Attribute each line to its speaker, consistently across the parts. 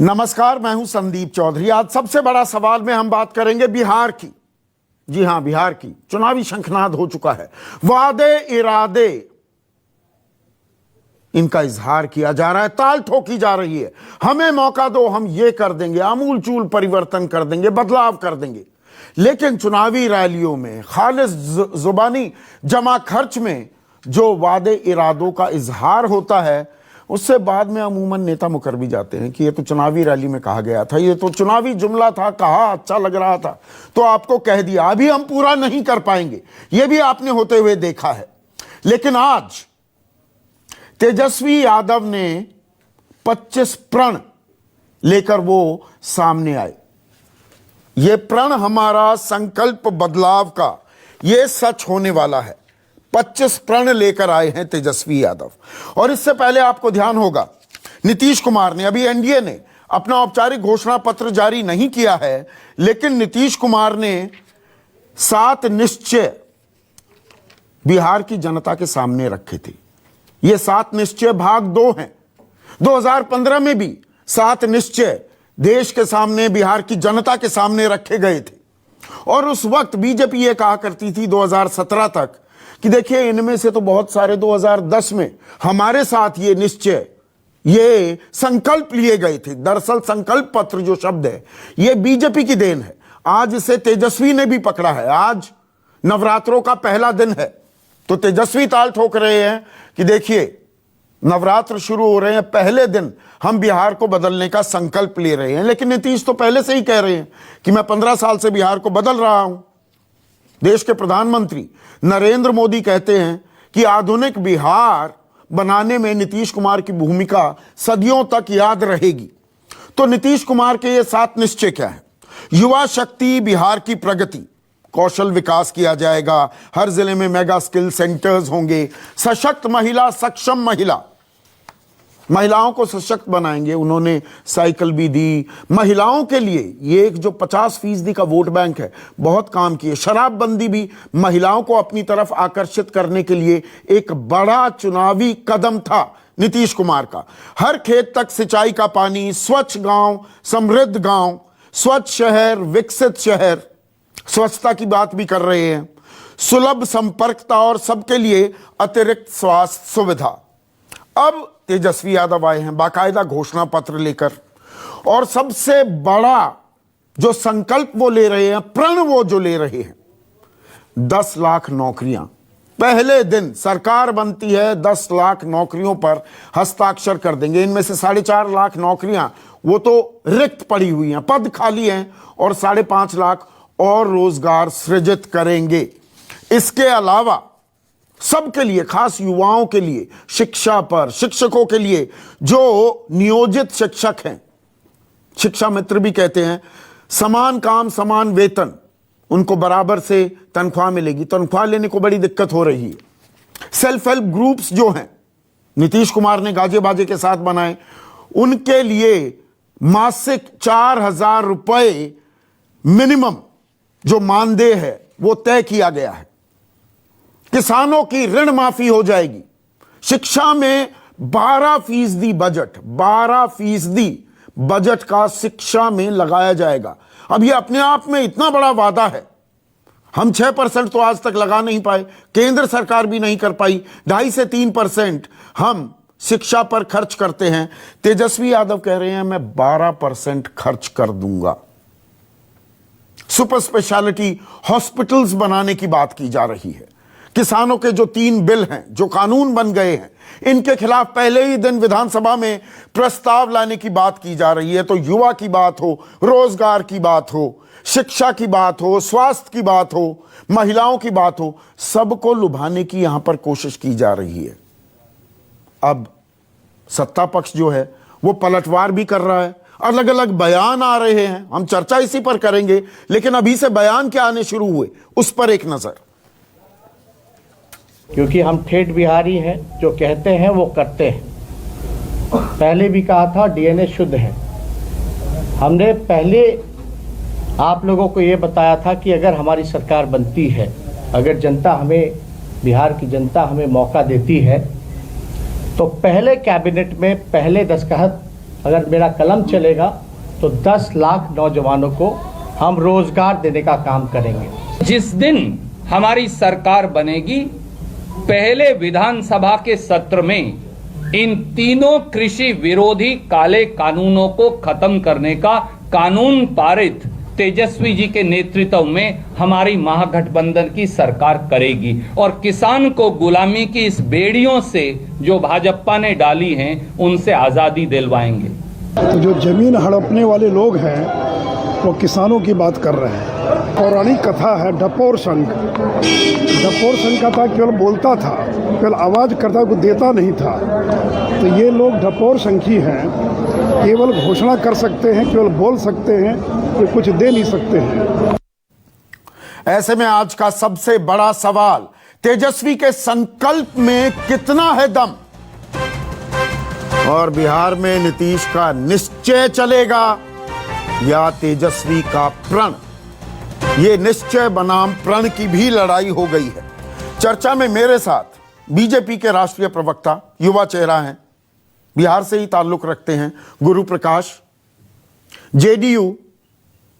Speaker 1: नमस्कार, मैं हूं संदीप चौधरी। आज सबसे बड़ा सवाल में हम बात करेंगे बिहार की। जी हां, बिहार की। चुनावी शंखनाद हो चुका है। वादे इरादे इनका इजहार किया जा रहा है, ताल ठोकी जा रही है। हमें मौका दो, हम ये कर देंगे, आमूल चूल परिवर्तन कर देंगे, बदलाव कर देंगे। लेकिन चुनावी रैलियों में खालिस जुबानी जमा खर्च में जो वादे इरादों का इजहार होता है, उससे बाद में अमूमन नेता मुकर भी जाते हैं कि ये तो चुनावी रैली में कहा गया था, ये तो चुनावी जुमला था, कहा अच्छा लग रहा था तो आपको कह दिया, अभी हम पूरा नहीं कर पाएंगे। ये भी आपने होते हुए देखा है। लेकिन आज तेजस्वी यादव ने 25 प्रण लेकर वो सामने आए। ये प्रण हमारा संकल्प बदलाव का, ये सच होने वाला है। 25 प्रण लेकर आए हैं तेजस्वी यादव। और इससे पहले आपको ध्यान होगा, नीतीश कुमार ने, अभी एनडीए ने अपना औपचारिक घोषणा पत्र जारी नहीं किया है, लेकिन नीतीश कुमार ने 7 निश्चय बिहार की जनता के सामने रखे थे। ये 7 निश्चय भाग 2 हैं। 2015 में भी 7 निश्चय देश के सामने, बिहार की जनता के सामने रखे गए थे। और उस वक्त बीजेपी ये कहा करती थी 2017 तक कि देखिए, इनमें से तो बहुत सारे 2010 में हमारे साथ ये निश्चय, ये संकल्प लिए गए थे। दरअसल संकल्प पत्र जो शब्द है, ये बीजेपी की देन है। आज इसे तेजस्वी ने भी पकड़ा है। आज नवरात्रों का पहला दिन है, तो तेजस्वी ताल ठोक रहे हैं कि देखिए, नवरात्र शुरू हो रहे हैं, पहले दिन हम बिहार को बदलने का संकल्प ले रहे हैं। लेकिन नीतीश तो पहले से ही कह रहे हैं कि मैं 15 साल से बिहार को बदल रहा हूं। देश के प्रधानमंत्री नरेंद्र मोदी कहते हैं कि आधुनिक बिहार बनाने में नीतीश कुमार की भूमिका सदियों तक याद रहेगी। तो नीतीश कुमार के ये 7 निश्चय क्या है? युवा शक्ति, बिहार की प्रगति, कौशल विकास किया जाएगा, हर जिले में मेगा स्किल सेंटर्स होंगे, सशक्त महिला, सक्षम महिला, महिलाओं को सशक्त बनाएंगे। उन्होंने साइकिल भी दी महिलाओं के लिए। ये एक जो 50% का वोट बैंक है, बहुत काम किए। शराबबंदी भी महिलाओं को अपनी तरफ आकर्षित करने के लिए एक बड़ा चुनावी कदम था नीतीश कुमार का। हर खेत तक सिंचाई का पानी, स्वच्छ गांव, समृद्ध गांव, स्वच्छ शहर, विकसित शहर, स्वच्छता की बात भी कर रहे हैं। सुलभ संपर्कता और सबके लिए अतिरिक्त स्वास्थ्य सुविधा। अब तेजस्वी यादव आए हैं बाकायदा घोषणा पत्र लेकर, और सबसे बड़ा जो संकल्प वो ले रहे हैं, प्रण वो जो ले रहे हैं, 10 लाख नौकरियां। पहले दिन सरकार बनती है, 10 लाख नौकरियों पर हस्ताक्षर कर देंगे। इनमें से 4.5 लाख नौकरियां वो तो रिक्त पड़ी हुई हैं, पद खाली हैं, और 5.5 लाख और रोजगार सृजित करेंगे। इसके अलावा सबके लिए, खास युवाओं के लिए शिक्षा पर, शिक्षकों के लिए जो नियोजित शिक्षक हैं, शिक्षा मित्र भी कहते हैं, समान काम समान वेतन, उनको बराबर से तनख्वाह मिलेगी। तनख्वाह लेने को बड़ी दिक्कत हो रही है। सेल्फ हेल्प ग्रुप्स जो हैं, नीतीश कुमार ने गाजे बाजे के साथ बनाए, उनके लिए मासिक 4,000 रुपए मिनिमम जो मानदेय है वो तय किया गया है। किसानों की ऋण माफी हो जाएगी। शिक्षा में 12% बजट, 12% बजट का शिक्षा में लगाया जाएगा। अब ये अपने आप में इतना बड़ा वादा है। हम 6% तो आज तक लगा नहीं पाए, केंद्र सरकार भी नहीं कर पाई। 2.5 से 3% हम शिक्षा पर खर्च करते हैं। तेजस्वी यादव कह रहे हैं मैं 12% खर्च कर दूंगा। सुपर स्पेशलिटी हॉस्पिटल्स बनाने की बात की जा रही है। किसानों के जो 3 बिल हैं, जो कानून बन गए हैं, इनके खिलाफ पहले ही दिन विधानसभा में प्रस्ताव लाने की बात की जा रही है। तो युवा की बात हो, रोजगार की बात हो, शिक्षा की बात हो, स्वास्थ्य की बात हो, महिलाओं की बात हो, सबको लुभाने की यहां पर कोशिश की जा रही है। अब सत्ता पक्ष जो है वो पलटवार भी कर रहा है, अलग अलग बयान आ रहे हैं। हम चर्चा इसी पर करेंगे, लेकिन अभी से बयान क्या आने शुरू हुए उस पर एक नजर।
Speaker 2: क्योंकि हम ठेठ बिहारी हैं, जो कहते हैं वो करते हैं। पहले भी कहा था डीएनए शुद्ध है। हमने पहले आप लोगों को ये बताया था कि अगर हमारी सरकार बनती है, अगर जनता हमें, बिहार की जनता हमें मौका देती है, तो पहले कैबिनेट में पहले दस्तखत अगर मेरा कलम चलेगा तो 10 लाख नौजवानों को हम रोजगार देने का काम करेंगे।
Speaker 3: जिस दिन हमारी सरकार बनेगी, पहले विधानसभा के सत्र में इन तीनों कृषि विरोधी काले कानूनों को खत्म करने का कानून पारित तेजस्वी जी के नेतृत्व में हमारी महागठबंधन की सरकार करेगी और किसान को गुलामी की इस बेड़ियों से जो भाजपा ने डाली हैं उनसे आजादी दिलवाएंगे।
Speaker 4: तो जो जमीन हड़पने वाले लोग हैं वो किसानों की बात कर रहे हैं। पौराणिक कथा है डपोर संघ। डपोर संघ का था, केवल बोलता था, केवल आवाज़ करता, को देता नहीं था। तो ये लोग डपोर संघी हैं, केवल घोषणा कर सकते हैं, केवल बोल सकते हैं, ये कुछ दे नहीं सकते हैं।
Speaker 1: ऐसे में आज का सबसे बड़ा सवाल, तेजस्वी के संकल्प में कितना है दम और बिहार में नीतीश का निश्चय चलेगा या तेजस्वी का प्रण। ये निश्चय बनाम प्रण की भी लड़ाई हो गई है। चर्चा में मेरे साथ बीजेपी के राष्ट्रीय प्रवक्ता, युवा चेहरा हैं, बिहार से ही ताल्लुक रखते हैं, गुरु प्रकाश। जेडीयू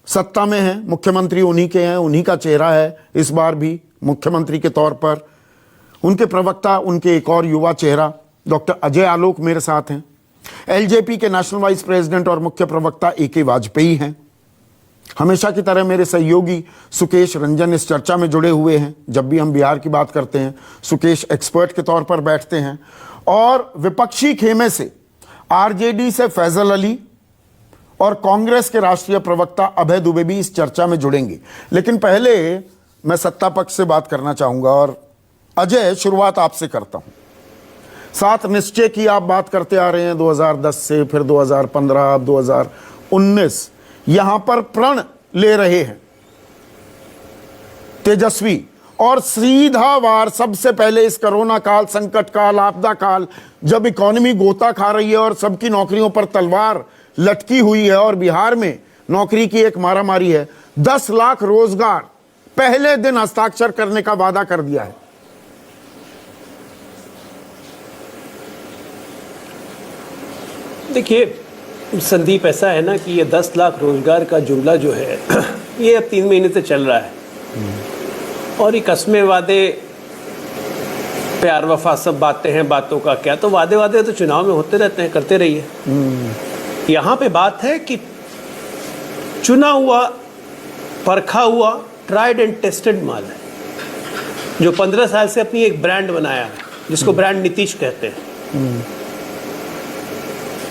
Speaker 1: सत्ता में है, मुख्यमंत्री उन्हीं के हैं, उन्हीं का चेहरा है इस बार भी मुख्यमंत्री के तौर पर। उनके प्रवक्ता, उनके एक और युवा चेहरा डॉक्टर अजय आलोक मेरे साथ हैं। एलजेपी के नेशनल वाइस प्रेसिडेंट और मुख्य प्रवक्ता AK वाजपेयी हैं। हमेशा की तरह मेरे सहयोगी सुकेश रंजन इस चर्चा में जुड़े हुए हैं। जब भी हम बिहार की बात करते हैं, सुकेश एक्सपर्ट के तौर पर बैठते हैं। और विपक्षी खेमे से आरजेडी से फैजल अली और कांग्रेस के राष्ट्रीय प्रवक्ता अभय दुबे भी इस चर्चा में जुड़ेंगे। लेकिन पहले मैं सत्ता पक्ष से बात करना चाहूंगा और अजय, शुरुआत आपसे करता हूं। 7 निश्चय की आप बात करते आ रहे हैं 2010 से, फिर 2015, अब 2019, यहां पर प्रण ले रहे हैं तेजस्वी और सीधा वार सबसे पहले इस कोरोना काल, संकट काल, आपदा काल, जब इकोनॉमी गोता खा रही है और सबकी नौकरियों पर तलवार लटकी हुई है और बिहार में नौकरी की एक मारामारी है, 10 लाख रोजगार पहले दिन हस्ताक्षर करने का वादा कर दिया है।
Speaker 5: देखिए संदीप, ऐसा है ना कि ये 10 लाख रोजगार का जुमला जो है ये अब 3 महीने से चल रहा है और ये कस्मे वादे, प्यार वफा सब बातें हैं, बातों का क्या, तो वादे तो चुनाव में होते रहते हैं, करते रहिए। यहाँ पे बात है कि चुना हुआ, परखा हुआ, ट्राइड एंड टेस्टेड माल है जो 15 साल से अपनी एक ब्रांड बनाया है, जिसको ब्रांड नीतीश कहते हैं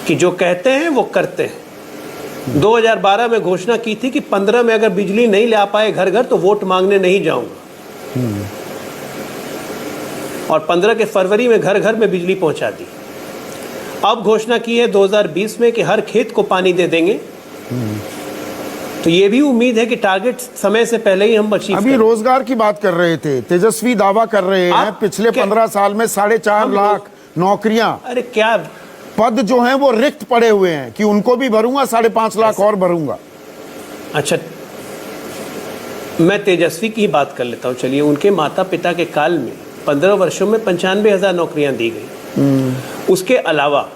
Speaker 5: कि जो कहते हैं वो करते हैं। 2012 में घोषणा की थी कि 15 में अगर बिजली नहीं ले आ पाए घर घर तो वोट मांगने नहीं जाऊंगा, और 15 के फरवरी में घर घर में बिजली पहुंचा दी। अब घोषणा की है 2020 में कि हर खेत को पानी दे देंगे। तो ये भी उम्मीद है कि टारगेट समय से पहले ही हम अचीव
Speaker 1: अभी रोजगार की बात कर रहे थे, तेजस्वी दावा कर रहे हैं पिछले 15 साल में 4.5 लाख नौकरियां,
Speaker 5: अरे क्या
Speaker 1: पद जो हैं वो रिक्त पड़े हुए हैं कि उनको भी भरूंगा, 5.5 लाख और भरूंगा।
Speaker 5: अच्छा, मैं तेजस्वी की ही बात कर लेता हूँ। चलिए, उनके माता पिता के काल में 15 वर्षों में 95,000 नौकरियां दी गई। उसके अलावा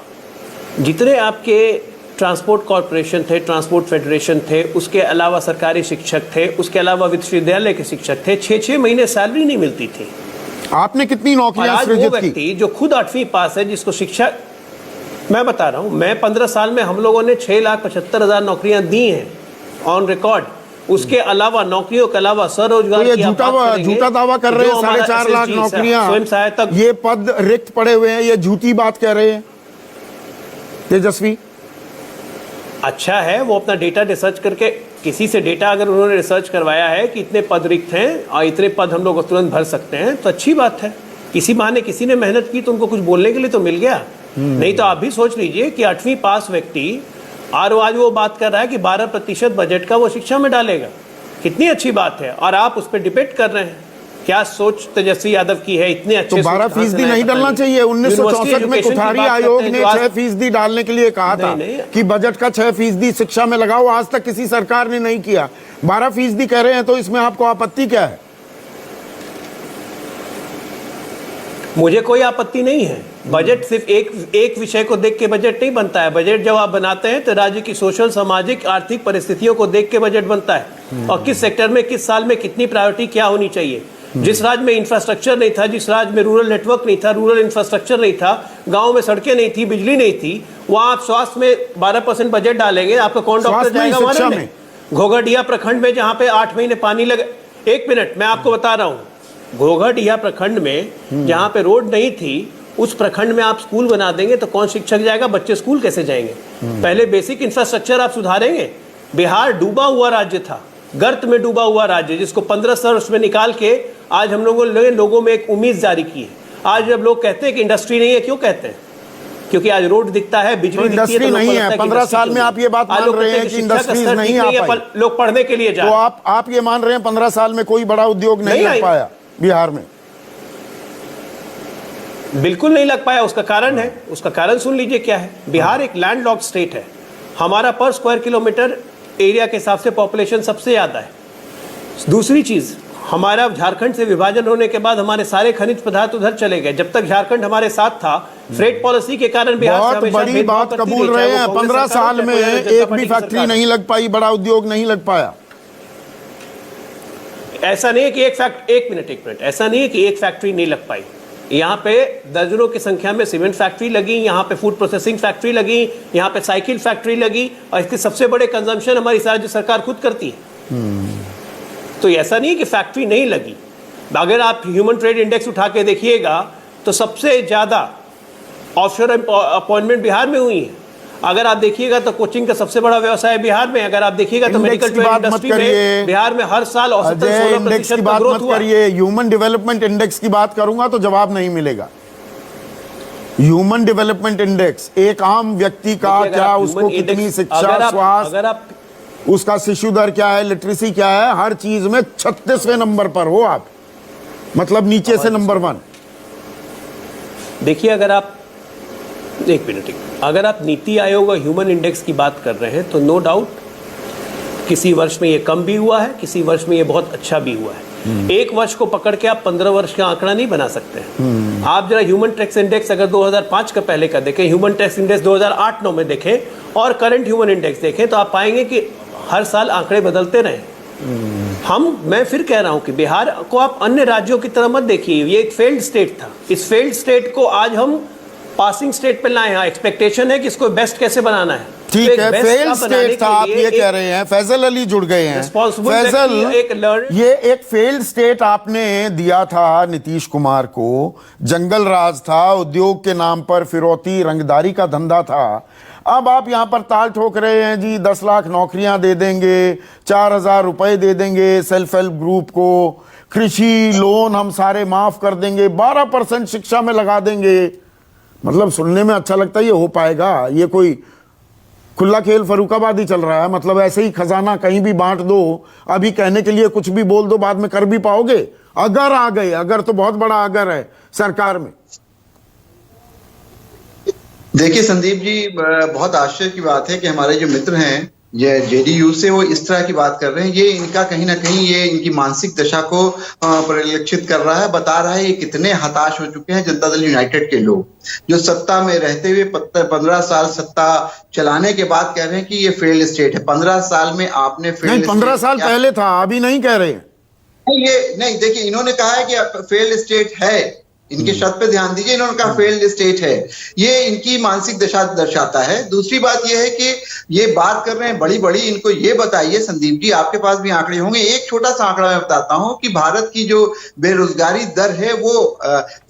Speaker 5: जितने आपके ट्रांसपोर्ट कॉरपोरेशन थे, ट्रांसपोर्ट फेडरेशन थे, उसके अलावा सरकारी शिक्षक थे, उसके अलावा विश्वविद्यालय के शिक्षक थे, 6-6 महीने सैलरी नहीं मिलती थी।
Speaker 1: आपने कितनी नौकरियां सृजित की?
Speaker 5: व्यक्ति जो खुद 8वीं पास है, जिसको शिक्षा, मैं बता रहा हूं, मैं 15 साल में हम लोगों ने 6,75,000 नौकरियां दी हैं ऑन रिकॉर्ड। उसके अलावा नौकरियों के अलावा स्वरोजगार
Speaker 1: तो ये झूठा दावा कर रहे हैं 4.5 लाख नौकरियां,
Speaker 5: स्वयं सहायता,
Speaker 1: ये पद रिक्त पड़े हुए हैं, ये झूठी बात कह रहे हैं तेजस्वी।
Speaker 5: अच्छा है, वो अपना डेटा रिसर्च करके, किसी से डेटा अगर उन्होंने रिसर्च करवाया है कि इतने पद रिक्त हैं और इतने पद हम लोग तुरंत भर सकते हैं, तो अच्छी बात है। किसी बहाने किसी ने मेहनत की तो उनको कुछ बोलने के लिए तो मिल गया। नहीं तो आप भी सोच लीजिए कि 8वीं पास व्यक्ति और आज वो बात कर रहा है कि 12% बजट का वो शिक्षा में डालेगा। कितनी अच्छी बात है, और आप उस पर डिबेट कर रहे हैं। क्या सोच तेजस्वी यादव की है? इतने अच्छे,
Speaker 1: तो 12% नहीं डालना चाहिए। 1964 में कोठारी आयोग ने 6% डालने के लिए कहा था कि बजट का 6% शिक्षा में लगाओ। आज तक किसी सरकार ने नहीं किया। 12% कह रहे हैं, तो इसमें आपको आपत्ति क्या है?
Speaker 5: मुझे कोई आपत्ति नहीं है। बजट सिर्फ एक विषय को देख के बजट नहीं बनता है। बजट जब आप बनाते हैं तो राज्य की सोशल, सामाजिक, आर्थिक परिस्थितियों को देख के बजट बनता है, और किस सेक्टर में किस साल में कितनी प्रायोरिटी क्या होनी चाहिए। जिस राज्य में इंफ्रास्ट्रक्चर नहीं था, जिस राज्य में रूरल नेटवर्क नहीं था, रूरल इंफ्रास्ट्रक्चर नहीं था, गाँव में सड़कें नहीं थी, बिजली नहीं थी, वहाँ आप स्वास्थ्य में 12% बजट डालेंगे, आपका कौन डॉक्टर जाएगा वहाँ रहने? घोघाडीहा प्रखंड में जहाँ पे 8 महीने पानी लगे, 1 मिनट मैं आपको बता रहा हूँ, घोघाडीहा प्रखंड में जहाँ पे रोड नहीं थी, उस प्रखंड में आप स्कूल बना देंगे तो कौन शिक्षक जाएगा? बच्चे स्कूल कैसे जाएंगे? पहले बेसिक इंफ्रास्ट्रक्चर आप सुधारेंगे। बिहार डूबा हुआ राज्य था, गर्त में डूबा हुआ राज्य, जिसको 15 वर्ष में निकाल के आज हम लोगों में एक उम्मीद जारी की है। आज जब लोग कहते हैं कि इंडस्ट्री नहीं है, क्यों कहते हैं? क्योंकि आज रोड दिखता है, बिजली दिखती है, तो
Speaker 1: नहीं है। 15 साल में आप ये बात मान रहे हैं कि इंडस्ट्रीज नहीं आ पाई,
Speaker 5: लोग पढ़ने के लिए जाए,
Speaker 1: तो आप ये मान रहे हैं 15 साल में कोई बड़ा उद्योग नहीं लग पाया बिहार में?
Speaker 5: बिल्कुल नहीं लग पाया। उसका कारण है, उसका कारण सुन लीजिए क्या है। बिहार एक लैंडलॉक्ड स्टेट है। हमारा पर स्क्वायर किलोमीटर एरिया के हिसाब से पॉपुलेशन सबसे ज्यादा है। दूसरी चीज, हमारा झारखंड से विभाजन होने के बाद हमारे सारे खनिज पदार्थ उधर चले गए। जब तक झारखंड हमारे साथ था, फ्रेट पॉलिसी के कारण बिहार से हमेशा
Speaker 1: बड़ी बात कबूल रहे हैं। 15 साल में एक भी फैक्ट्री नहीं लग पाई, बड़ा उद्योग नहीं लग पाया।
Speaker 5: ऐसा नहीं है कि एक मिनट, ऐसा नहीं है कि एक फैक्ट्री नहीं लग पाई। यहाँ पे दर्जनों की संख्या में सीमेंट फैक्ट्री लगी, यहाँ पे फूड प्रोसेसिंग फैक्ट्री लगी, यहाँ पे साइकिल फैक्ट्री लगी, और इसके सबसे बड़े कंजम्पशन हमारी राज्य सरकार खुद करती है। तो ऐसा नहीं है कि फैक्ट्री नहीं लगी। अगर आप ह्यूमन ट्रेड इंडेक्स उठा के देखिएगा तो सबसे ज्यादा ऑफशोर अपॉइंटमेंट बिहार में हुई है। अगर आप देखिएगा तो कोचिंग का सबसे बड़ा व्यवसाय बिहार में। अगर आप देखिएगा तो मेडिकल ट्रेड इंडस्ट्री में बिहार में हर साल औसतन 16% का ग्रोथ हुआ।
Speaker 1: ह्यूमन डेवलपमेंट इंडेक्स की बात करूंगा तो जवाब नहीं मिलेगा। ह्यूमन डेवलपमेंट इंडेक्स एक आम व्यक्ति का क्या, उसको कितनी शिक्षा, स्वास्थ्य, उसका शिशु दर क्या है, लिटरेसी क्या है, हर चीज में 36वें नंबर पर हो आप, मतलब नीचे से नंबर 1।
Speaker 5: देखिए, अगर आप अगर आप नीति आयोग और ह्यूमन इंडेक्स की बात कर रहे हैं तो नो डाउट किसी वर्ष में ये कम भी हुआ है, किसी वर्ष में ये बहुत अच्छा भी हुआ है। एक वर्ष को पकड़ के आप 15 वर्ष का आंकड़ा नहीं बना सकते हैं। आप जरा ह्यूमन टैक्स इंडेक्स अगर 2005 का पहले का देखें, ह्यूमन टैक्स इंडेक्स 2008-9 में देखें, और करंट ह्यूमन इंडेक्स देखें, तो आप पाएंगे कि हर साल आंकड़े बदलते रहे। मैं फिर कह रहा हूं कि बिहार को आप अन्य राज्यों की तरह मत देखिए। ये एक फेल्ड स्टेट था। इस फेल्ड स्टेट को आज हम पासिंग स्टेट पे लाए हैं। एक्सपेक्टेशन है कि इसको बेस्ट कैसे बनाना है।
Speaker 1: ठीक है, फेल्ड स्टेट था, आप ये कह रहे हैं। फैजल अली जुड़ गए हैं। फैजल, ये एक फेल्ड स्टेट आपने दिया था नीतीश कुमार को। जंगल राज था, उद्योग के नाम पर फिरौती, रंगदारी का धंधा था। अब आप यहां पर ताल ठोक रहे हैं जी, 10 लाख नौकरियां दे देंगे, 4000 रुपए दे देंगे सेल्फ हेल्प ग्रुप को, कृषि लोन हम सारे माफ कर देंगे, 12% शिक्षा में लगा देंगे। मतलब सुनने में अच्छा लगता है, ये हो पाएगा? ये कोई खुला खेल फरुखाबादी चल रहा है? मतलब ऐसे ही खजाना कहीं भी बांट दो, अभी कहने के लिए कुछ भी बोल दो, बाद में कर भी पाओगे? अगर आ गए, अगर तो बहुत बड़ा अगर है सरकार में।
Speaker 6: देखिए संदीप जी, बहुत आश्चर्य की बात है कि हमारे जो मित्र हैं ये जेडीयू से, वो इस तरह की बात कर रहे हैं। ये इनका कहीं ना कहीं ये इनकी मानसिक दशा को परिलक्षित कर रहा है, बता रहा है ये कितने हताश हो चुके हैं जनता दल यूनाइटेड के लोग, जो सत्ता में रहते हुए 15 साल सत्ता चलाने के बाद कह रहे हैं कि ये फेल्ड स्टेट है। 15 साल में आपने फेल्ड,
Speaker 1: 15 साल पहले था, अभी नहीं कह रहे हैं।
Speaker 6: ये नहीं, देखिए इन्होंने कहा है कि फेल्ड स्टेट है। इनके शब्द पे ध्यान दीजिए, इन्होंने कहा फेल्ड स्टेट है। ये इनकी मानसिक दशा दर्शाता है। दूसरी बात ये है कि ये बात कर रहे हैं बड़ी बड़ी, इनको ये बताइए संदीप जी, आपके पास भी आंकड़े होंगे। एक छोटा सा आंकड़ा मैं बताता हूं कि भारत की जो बेरोजगारी दर है वो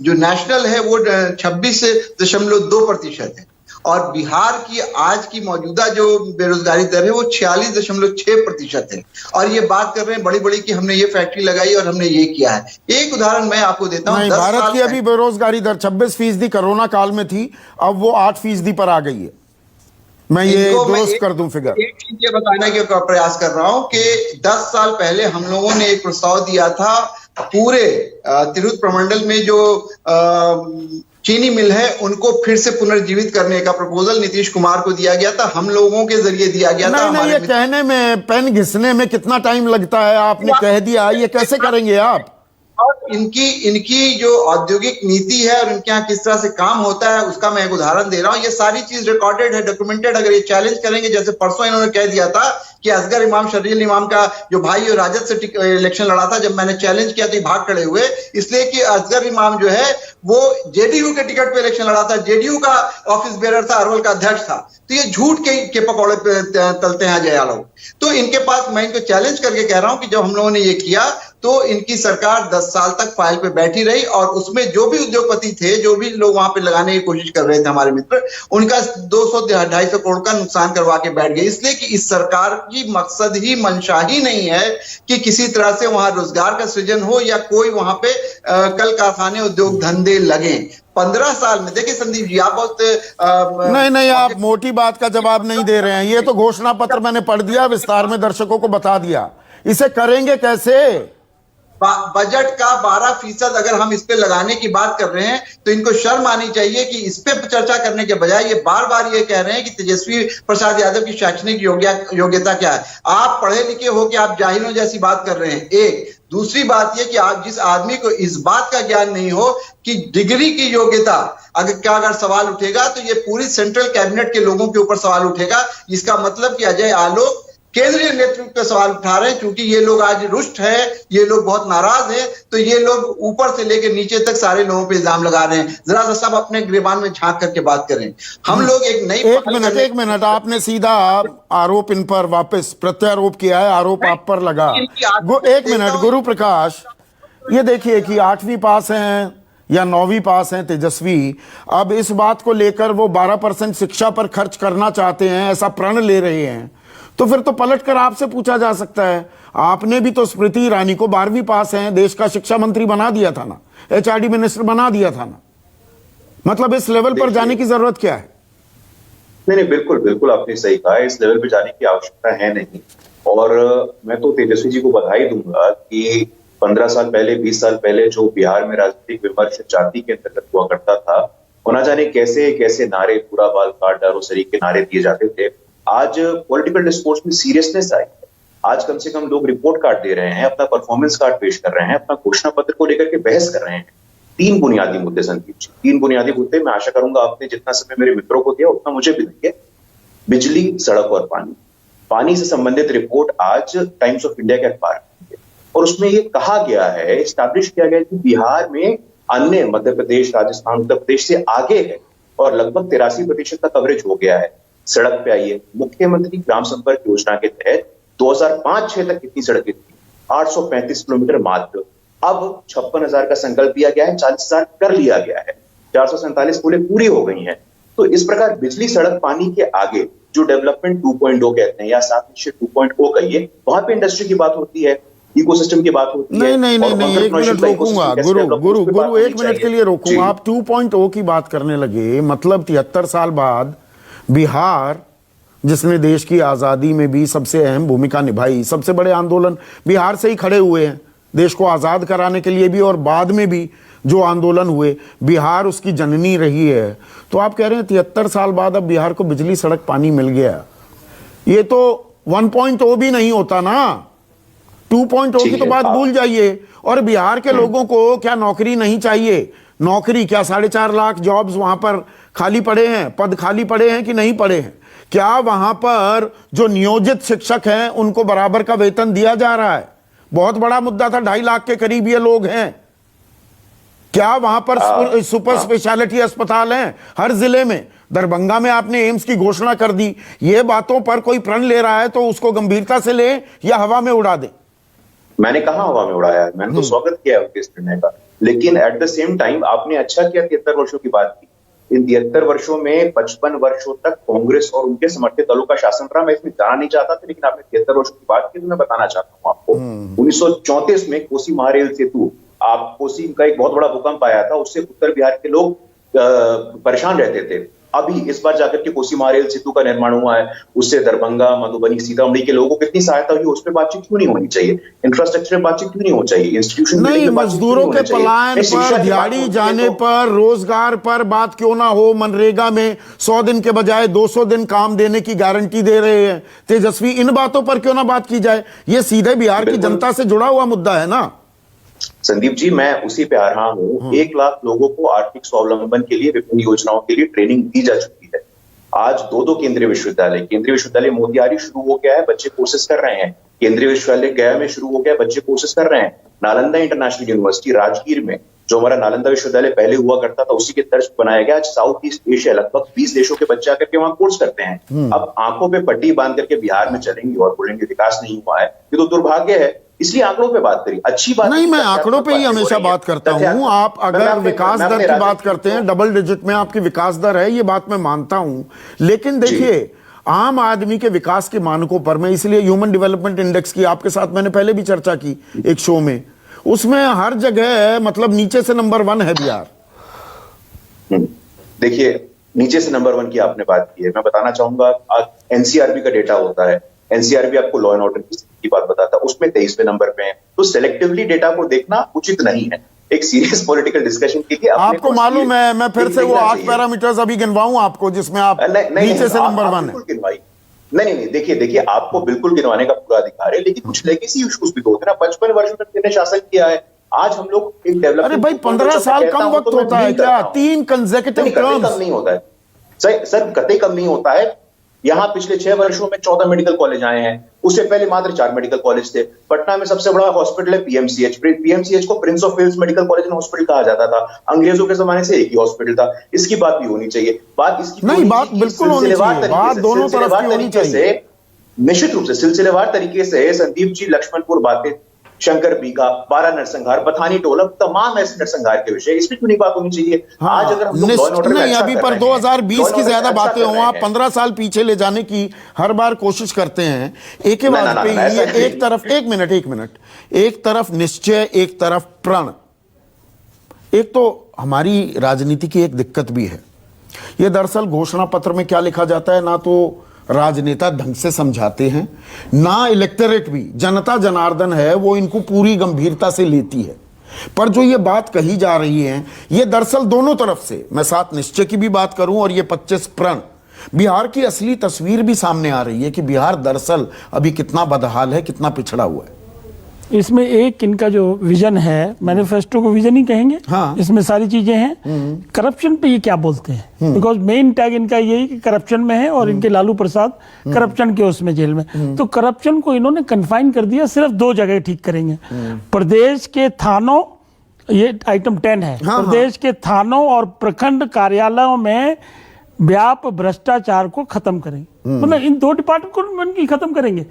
Speaker 6: जो नेशनल है वो 26.2% है, और बिहार की आज की मौजूदा जो बेरोजगारी दर है वो 46.6% है। और ये बात कर रहे हैं बड़ी बड़ी कि हमने ये फैक्ट्री लगाई और हमने ये किया है। एक उदाहरण मैं आपको देता हूं।
Speaker 1: भारत की अभी बेरोजगारी दर 26% कोरोना काल में थी, अब वो 8% पर आ गई है। मैं ये दुरुस्त कर दूं फिगर।
Speaker 6: एक चीज ये बताने का प्रयास कर रहा हूं कि 10 साल पहले हम लोगों ने एक प्रस्ताव दिया था, पूरे तिरहुत प्रमंडल में जो चीनी मिल है उनको फिर से पुनर्जीवित करने का प्रपोजल नीतीश कुमार को दिया गया था, हम लोगों के जरिए दिया गया था।
Speaker 1: नहीं, ये कहने में, पेन घिसने में कितना टाइम लगता है? आपने कह दिया, ये कैसे करेंगे आप?
Speaker 6: इनकी इनकी जो औद्योगिक नीति है और इनके यहाँ किस तरह से काम होता है उसका मैं एक उदाहरण दे रहा हूँ। ये सारी चीज रिकॉर्डेड है, डॉक्यूमेंटेड। अगर ये चैलेंज करेंगे, जैसे परसों इन्होंने कह दिया था कि असगर इमाम शर्जील इमाम का जो भाई और राजद से इलेक्शन लड़ा था, जब मैंने चैलेंज किया तो ये भाग खड़े हुए, इसलिए कि असगर इमाम जो है वो जेडीयू के टिकट पे इलेक्शन लड़ा था, जेडीयू का ऑफिस बेरर था, अरवल का अध्यक्ष था। तो ये झूठ के पकौड़े पे तलते हैं अजय यादव। तो इनके पास, मैं इनको चैलेंज करके कह रहा हूं कि जब हम लोगों ने ये किया तो इनकी सरकार 10 साल तक फाइल पे बैठी रही, और उसमें जो भी उद्योगपति थे, जो भी लोग वहां पे लगाने की कोशिश कर रहे थे हमारे मित्र, उनका 200-250 करोड़ का नुकसान करवा के बैठ गए। इसलिए कि इस सरकार की मकसद ही, मंशा ही नहीं है कि किसी तरह से वहां रोजगार का सृजन हो या कोई वहां पे कल कारखाने, उद्योग धंधे लगे। 15 साल में, देखिए संदीप जी, आप बहुत
Speaker 1: नहीं, आप मोटी बात का जवाब नहीं दे रहे हैं। ये तो घोषणा पत्र मैंने पढ़ दिया, विस्तार में दर्शकों को बता दिया। इसे करेंगे कैसे?
Speaker 6: बजट का 12% अगर हम इस पे लगाने की बात कर रहे हैं तो इनको शर्म आनी चाहिए कि इस पे चर्चा करने के बजाय ये बार बार ये कह रहे हैं कि तेजस्वी प्रसाद यादव की शैक्षणिक योग्यता क्या है। आप पढ़े लिखे हो कि आप जाहिलों जैसी बात कर रहे हैं। एक दूसरी बात यह कि आप जिस आदमी को इस बात का ज्ञान नहीं हो कि डिग्री की योग्यता अगर सवाल उठेगा तो ये पूरी सेंट्रल कैबिनेट के लोगों के ऊपर सवाल उठेगा। इसका मतलब कि अजय आलोक केंद्रीय नेतृत्व पे सवाल उठा रहे हैं, क्योंकि ये लोग आज रुष्ट है, ये लोग बहुत नाराज हैं, तो ये लोग ऊपर से लेकर नीचे तक सारे लोगों पे इल्जाम लगा रहे हैं। जरा सा सब अपने गिरबान में झांक करके बात करें। हम लोग एक नई
Speaker 1: एक मिनट आपने सीधा आरोप इन पर वापस प्रत्यारोप किया है, आरोप आप पर लगा। एक मिनट गुरु प्रकाश, ये देखिए कि 8वीं पास हैं या 9वीं पास हैं तेजस्वी, अब इस बात को लेकर वो 12% शिक्षा पर खर्च करना चाहते हैं, ऐसा प्रण ले रहे हैं, तो फिर तो पलटकर आपसे पूछा जा सकता है, आपने भी तो स्मृति ईरानी को 12वीं पास हैं, देश का शिक्षा मंत्री बना दिया था ना, एचआरडी मिनिस्टर बना दिया था ना, मतलब इस लेवल पर जाने की जरूरत क्या है?
Speaker 7: नहीं, बिल्कुल आपने सही कहा, इस लेवल पे जाने की आवश्यकता है नहीं। और मैं तो तेजस्वी जी को बधाई दूंगा कि 15 साल पहले, 20 साल पहले जो बिहार में राजनीतिक विमर्श जाति के अंतर्गत हुआ करता था, वो ना जाने कैसे कैसे नारे, पूरा बाल काट डालो सरी के नारे दिए जाते थे। आज पॉलिटिकल डिस्कोर्स में सीरियसनेस आई है। आज कम से कम लोग रिपोर्ट कार्ड दे रहे हैं, अपना परफॉर्मेंस कार्ड पेश कर रहे हैं, अपना घोषणा पत्र को लेकर के बहस कर रहे हैं। 3 बुनियादी मुद्दे संदीप जी, 3 बुनियादी मुद्दे। मैं आशा करूंगा आपने जितना समय मेरे मित्रों को दिया उतना मुझे भी देंगे। बिजली, सड़क और पानी। पानी से संबंधित रिपोर्ट आज टाइम्स ऑफ इंडिया के अखबार में, और उसमें यह कहा गया है, स्टैब्लिश किया गया कि बिहार में अन्य मध्य प्रदेश, राजस्थान, उत्तर प्रदेश से आगे है और लगभग 83% का कवरेज हो गया है। सड़क पे आइए, मुख्यमंत्री ग्राम संपर्क योजना के तहत 2005-06 तक कितनी सड़कें थी? 835 किलोमीटर मात्र। अब 56,000 का संकल्प दिया गया है, 40,000 कर लिया गया है, 447 पुलें पूरी हो गई हैं। तो इस प्रकार बिजली, सड़क, पानी के आगे जो डेवलपमेंट 2.0 कहते हैं या 7 2.0 कहिए, वहां पे इंडस्ट्री की बात होती है, इकोसिस्टम की बात होती है।
Speaker 1: नहीं, एक मिनट रोकूंगा गुरु, एक मिनट के लिए रोकूंगा। आप 2.0 की बात करने लगे, मतलब 73 साल बाद बिहार, जिसने देश की आज़ादी में भी सबसे अहम भूमिका निभाई, सबसे बड़े आंदोलन बिहार से ही खड़े हुए हैं देश को आज़ाद कराने के लिए भी, और बाद में भी जो आंदोलन हुए, बिहार उसकी जननी रही है। तो आप कह रहे हैं 73 साल बाद अब बिहार को बिजली, सड़क, पानी मिल गया। ये तो 1.0 भी नहीं होता ना, 2.0 की तो बात भूल जाइए। और बिहार के लोगों को क्या नौकरी नहीं चाहिए? नौकरी क्या 4.5 लाख जॉब्स वहां पर खाली पड़े हैं, पद खाली पड़े हैं कि नहीं पड़े हैं? क्या वहां पर जो नियोजित शिक्षक हैं उनको बराबर का वेतन दिया जा रहा है? बहुत बड़ा मुद्दा था, 2.5 लाख के करीब ये लोग हैं। क्या वहां पर सुपर स्पेशलिटी अस्पताल हैं हर जिले में? दरभंगा में आपने एम्स की घोषणा कर दी। ये बातों पर कोई प्रण ले रहा है तो उसको गंभीरता से ले या हवा में उड़ा दे?
Speaker 7: मैंने कहा हवा में उड़ाया है, मैंने तो स्वागत किया है इस निर्णय का। लेकिन एट द सेम टाइम आपने अच्छा किया 73 वर्षों की बात की। इन 73 वर्षों में 55 वर्षों तक कांग्रेस और उनके समर्थित दलों का शासन रहा। मैं इसमें जाना नहीं चाहता था, लेकिन आपने 73 वर्षों की बात की तो मैं बताना चाहता हूँ आपको। 1934 में कोसी महारेल सेतु, आप कोसी का एक बहुत बड़ा भूकंप आया था, उससे उत्तर बिहार के लोग परेशान रहते थे। अभी इस बार जाकर के कोसी महारेल सेतु का निर्माण हुआ है, उससे दरभंगा, मधुबनी, सीतामढ़ी के लोगों को कितनी सहायता हुई, उस पर बातचीत क्यों नहीं होनी चाहिए? इंफ्रास्ट्रक्चर पे बातचीत क्यों नहीं होनी चाहिए? इंस्टीट्यूशन
Speaker 1: नहीं, मजदूरों के पलायन पर, दिहाड़ी जाने पर, रोजगार पर बात क्यों ना हो? मनरेगा में 100 दिन के बजाय 200 दिन काम देने की गारंटी दे रहे हैं तेजस्वी, इन बातों पर क्यों ना बात की जाए? ये सीधे बिहार की जनता से जुड़ा हुआ मुद्दा है ना।
Speaker 7: संदीप जी, मैं उसी पे आ रहा हूँ। 1 लाख लोगों को आर्थिक स्वावलंबन के लिए विभिन्न योजनाओं के लिए ट्रेनिंग दी जा चुकी है। आज 2 केंद्रीय विश्वविद्यालय मोतिहारी शुरू हो गया है, बच्चे कोर्सेज कर रहे हैं। केंद्रीय विश्वविद्यालय गया में शुरू हो गया, बच्चे कोर्सेज कर रहे हैं। नालंदा इंटरनेशनल यूनिवर्सिटी राजगीर में, जो हमारा नालंदा विश्वविद्यालय पहले हुआ करता था, उसी के तर्ज बनाया गया। आज साउथ ईस्ट एशिया लगभग 20 देशों के बच्चे आकर के वहां कोर्स करते हैं। अब आंखों पे पट्टी बांध करके बिहार में चलेंगे और बोलेंगे विकास नहीं हुआ है, ये तो दुर्भाग्य है। इसलिए आंकड़ों पे बात करी, अच्छी बात
Speaker 1: नहीं, मैं आंकड़ों पे ही हमेशा बात करता हूं। आप अगर विकास दर की बात करते हैं, डबल डिजिट में आपकी विकास दर है, ये बात मैं मानता हूं। लेकिन देखिए, आम आदमी के विकास के मानकों पर, मैं इसलिए ह्यूमन डेवलपमेंट इंडेक्स की आपके साथ मैंने पहले भी चर्चा की एक शो में, उसमें हर जगह मतलब नीचे से नंबर 1 है बिहार।
Speaker 7: देखिए, नीचे से नंबर 1 की आपने बात की है, मैं बताना चाहूंगा, एनसीआरबी का डेटा होता है, एनसीआरबी आपको लॉ एंड ऑर्डर की स्थिति की बात बताता है, उसमें 23वें नंबर पे है। तो सेलेक्टिवली डेटा को देखना उचित नहीं है। एक सीरियस पॉलिटिकल डिस्कशन के लिए
Speaker 1: आपको मालूम है, मैं फिर से वो 8 पैरामीटर्स अभी गिनवाऊं आपको, जिसमें आप नीचे से नंबर 1 है।
Speaker 7: नहीं, देखिए, आपको बिल्कुल गिनवाने का पूरा अधिकार है, लेकिन कुछ लेगेसी इश्यूज भी तो होते हैं ना। 55 वर्षों तक किसने शासन किया है? आज हम लोग एक डेवलपमेंट,
Speaker 1: अरे भाई 15 साल कम वक्त होता है क्या? 3 कंसेक्यूटिव टर्म्स।
Speaker 7: कम नहीं होता है सर, कतई कम नहीं होता है। यहाँ पिछले 6 वर्षों में 14 मेडिकल कॉलेज आए हैं, उससे पहले मात्र 4 मेडिकल कॉलेज थे। पटना में सबसे बड़ा हॉस्पिटल है पीएमसीएच। पीएमसीएच को prince of Wales medical college and hospital कहा जाता था, अंग्रेजों के जमाने से एक ही हॉस्पिटल था। इसकी बात भी होनी चाहिए। बात इसकी
Speaker 1: नहीं, बात बिल्कुल होनी चाहिए, बात दोनों तरफ की होनी चाहिए।
Speaker 7: निश्चित रूप से सिलसिलेवार तरीके से संदीप जी, लक्ष्मणपुर बातें, शंकर बीघा, 12 नरसंहार, पथानी टोला, तमाम ऐसे नरसंहार के विषय, इसमें क्यों नहीं बात होनी चाहिए?
Speaker 1: हाँ,
Speaker 7: आज अगर हम लोग लॉ एंड ऑर्डर में
Speaker 1: नहीं,
Speaker 7: अच्छा
Speaker 1: अभी
Speaker 7: कर
Speaker 1: पर
Speaker 7: रहे हैं,
Speaker 1: 2020 की ज्यादा
Speaker 7: अच्छा
Speaker 1: बातें
Speaker 7: कर
Speaker 1: हो,
Speaker 7: रहे
Speaker 1: आप
Speaker 7: हैं।
Speaker 1: 15 साल पीछे ले जाने की हर बार कोशिश करते हैं। एक ही बात पे ये एक तरफ, एक मिनट, एक तरफ निश्चय, एक तरफ प्रण। एक तो हमारी राजनीति की एक दिक्कत भी है, ये दरअसल घोषणा पत्र में क्या लिखा जाता है, ना तो राजनेता ढंग से समझाते हैं, ना इलेक्टोरेट भी, जनता जनार्दन है वो इनको पूरी गंभीरता से लेती है। पर जो ये बात कही जा रही है, ये दरअसल दोनों तरफ से, मैं 7 निश्चय की भी बात करूं और ये 25 प्रण, बिहार की असली तस्वीर भी सामने आ रही है कि बिहार दरअसल अभी कितना बदहाल है, कितना पिछड़ा हुआ है।
Speaker 8: इसमें एक इनका जो विजन है, मैनिफेस्टो को विजन ही कहेंगे।
Speaker 1: हाँ।
Speaker 8: इसमें सारी चीजें हैं। करप्शन पे ये क्या बोलते हैं? बिकॉज मेन टैग इनका यही कि करप्शन में है, और इनके लालू प्रसाद करप्शन के उसमें जेल में। तो करप्शन को इन्होंने कन्फाइन कर दिया, सिर्फ 2 जगह ठीक करेंगे। प्रदेश के थानों, ये आइटम 10 है।
Speaker 1: हाँ,
Speaker 8: प्रदेश के थानों और प्रखंड कार्यालयों में व्यापक भ्रष्टाचार को खत्म करेंगे। मतलब इन 2 डिपार्टमेंट की खत्म करेंगे।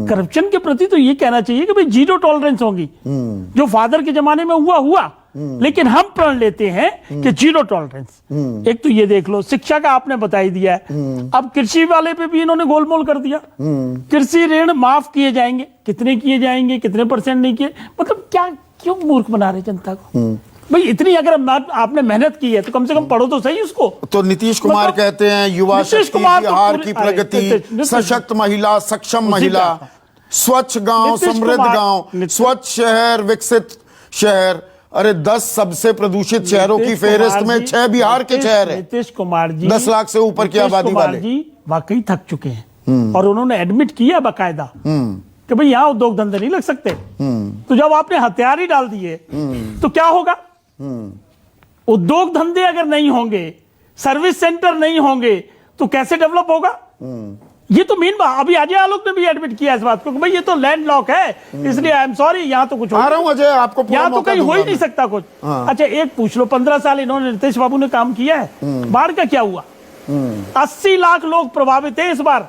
Speaker 8: करप्शन के प्रति तो ये कहना चाहिए कि भाई 0 टॉलरेंस होगी। जो फादर के जमाने में हुआ, लेकिन हम प्रण लेते हैं कि 0 टॉलरेंस। एक तो ये देख लो, शिक्षा का आपने बता ही दिया है। अब कृषि वाले पे भी इन्होंने गोलमोल कर दिया। कृषि ऋण माफ किए जाएंगे, कितने किए जाएंगे, कितने % नहीं किए, मतलब क्या, क्यों मूर्ख बना रहे जनता को? भाई इतनी अगर आपने मेहनत की है तो कम से कम पढ़ो तो सही उसको।
Speaker 1: तो नीतीश कुमार कहते हैं युवा शक्ति, बिहार की प्रगति, सशक्त महिला, सक्षम महिला, स्वच्छ गांव, समृद्ध गांव, स्वच्छ शहर, विकसित शहर। अरे 10 सबसे प्रदूषित शहरों की फेहरिस्त में 6 बिहार के शहर हैं।
Speaker 8: नीतीश कुमार जी
Speaker 1: 10 लाख से ऊपर की आबादी वाले
Speaker 8: जी वाकई थक चुके हैं, और उन्होंने एडमिट किया बाकायदा कि भाई यहाँ उद्योग धंधे नहीं लग सकते। तो जब आपने हथियार ही डाल दिए तो क्या होगा? उद्योग धंधे अगर नहीं होंगे, सर्विस सेंटर नहीं होंगे, तो कैसे डेवलप होगा? ये तो मेन बात। अभी अजय आलोक ने भी एडमिट किया इस बात को कि भाई ये तो लैंड लॉक है, इसलिए आई एम सॉरी, यहाँ तो कुछ
Speaker 1: आ रहा हूं अजय, आपको
Speaker 8: यहाँ तो कहीं हो ही नहीं सकता कुछ। अच्छा एक पूछ लो, 15 साल इन्होंने नितीश बाबू ने काम किया है, बाढ़ का क्या हुआ? 80 लाख लोग प्रभावित है इस बार।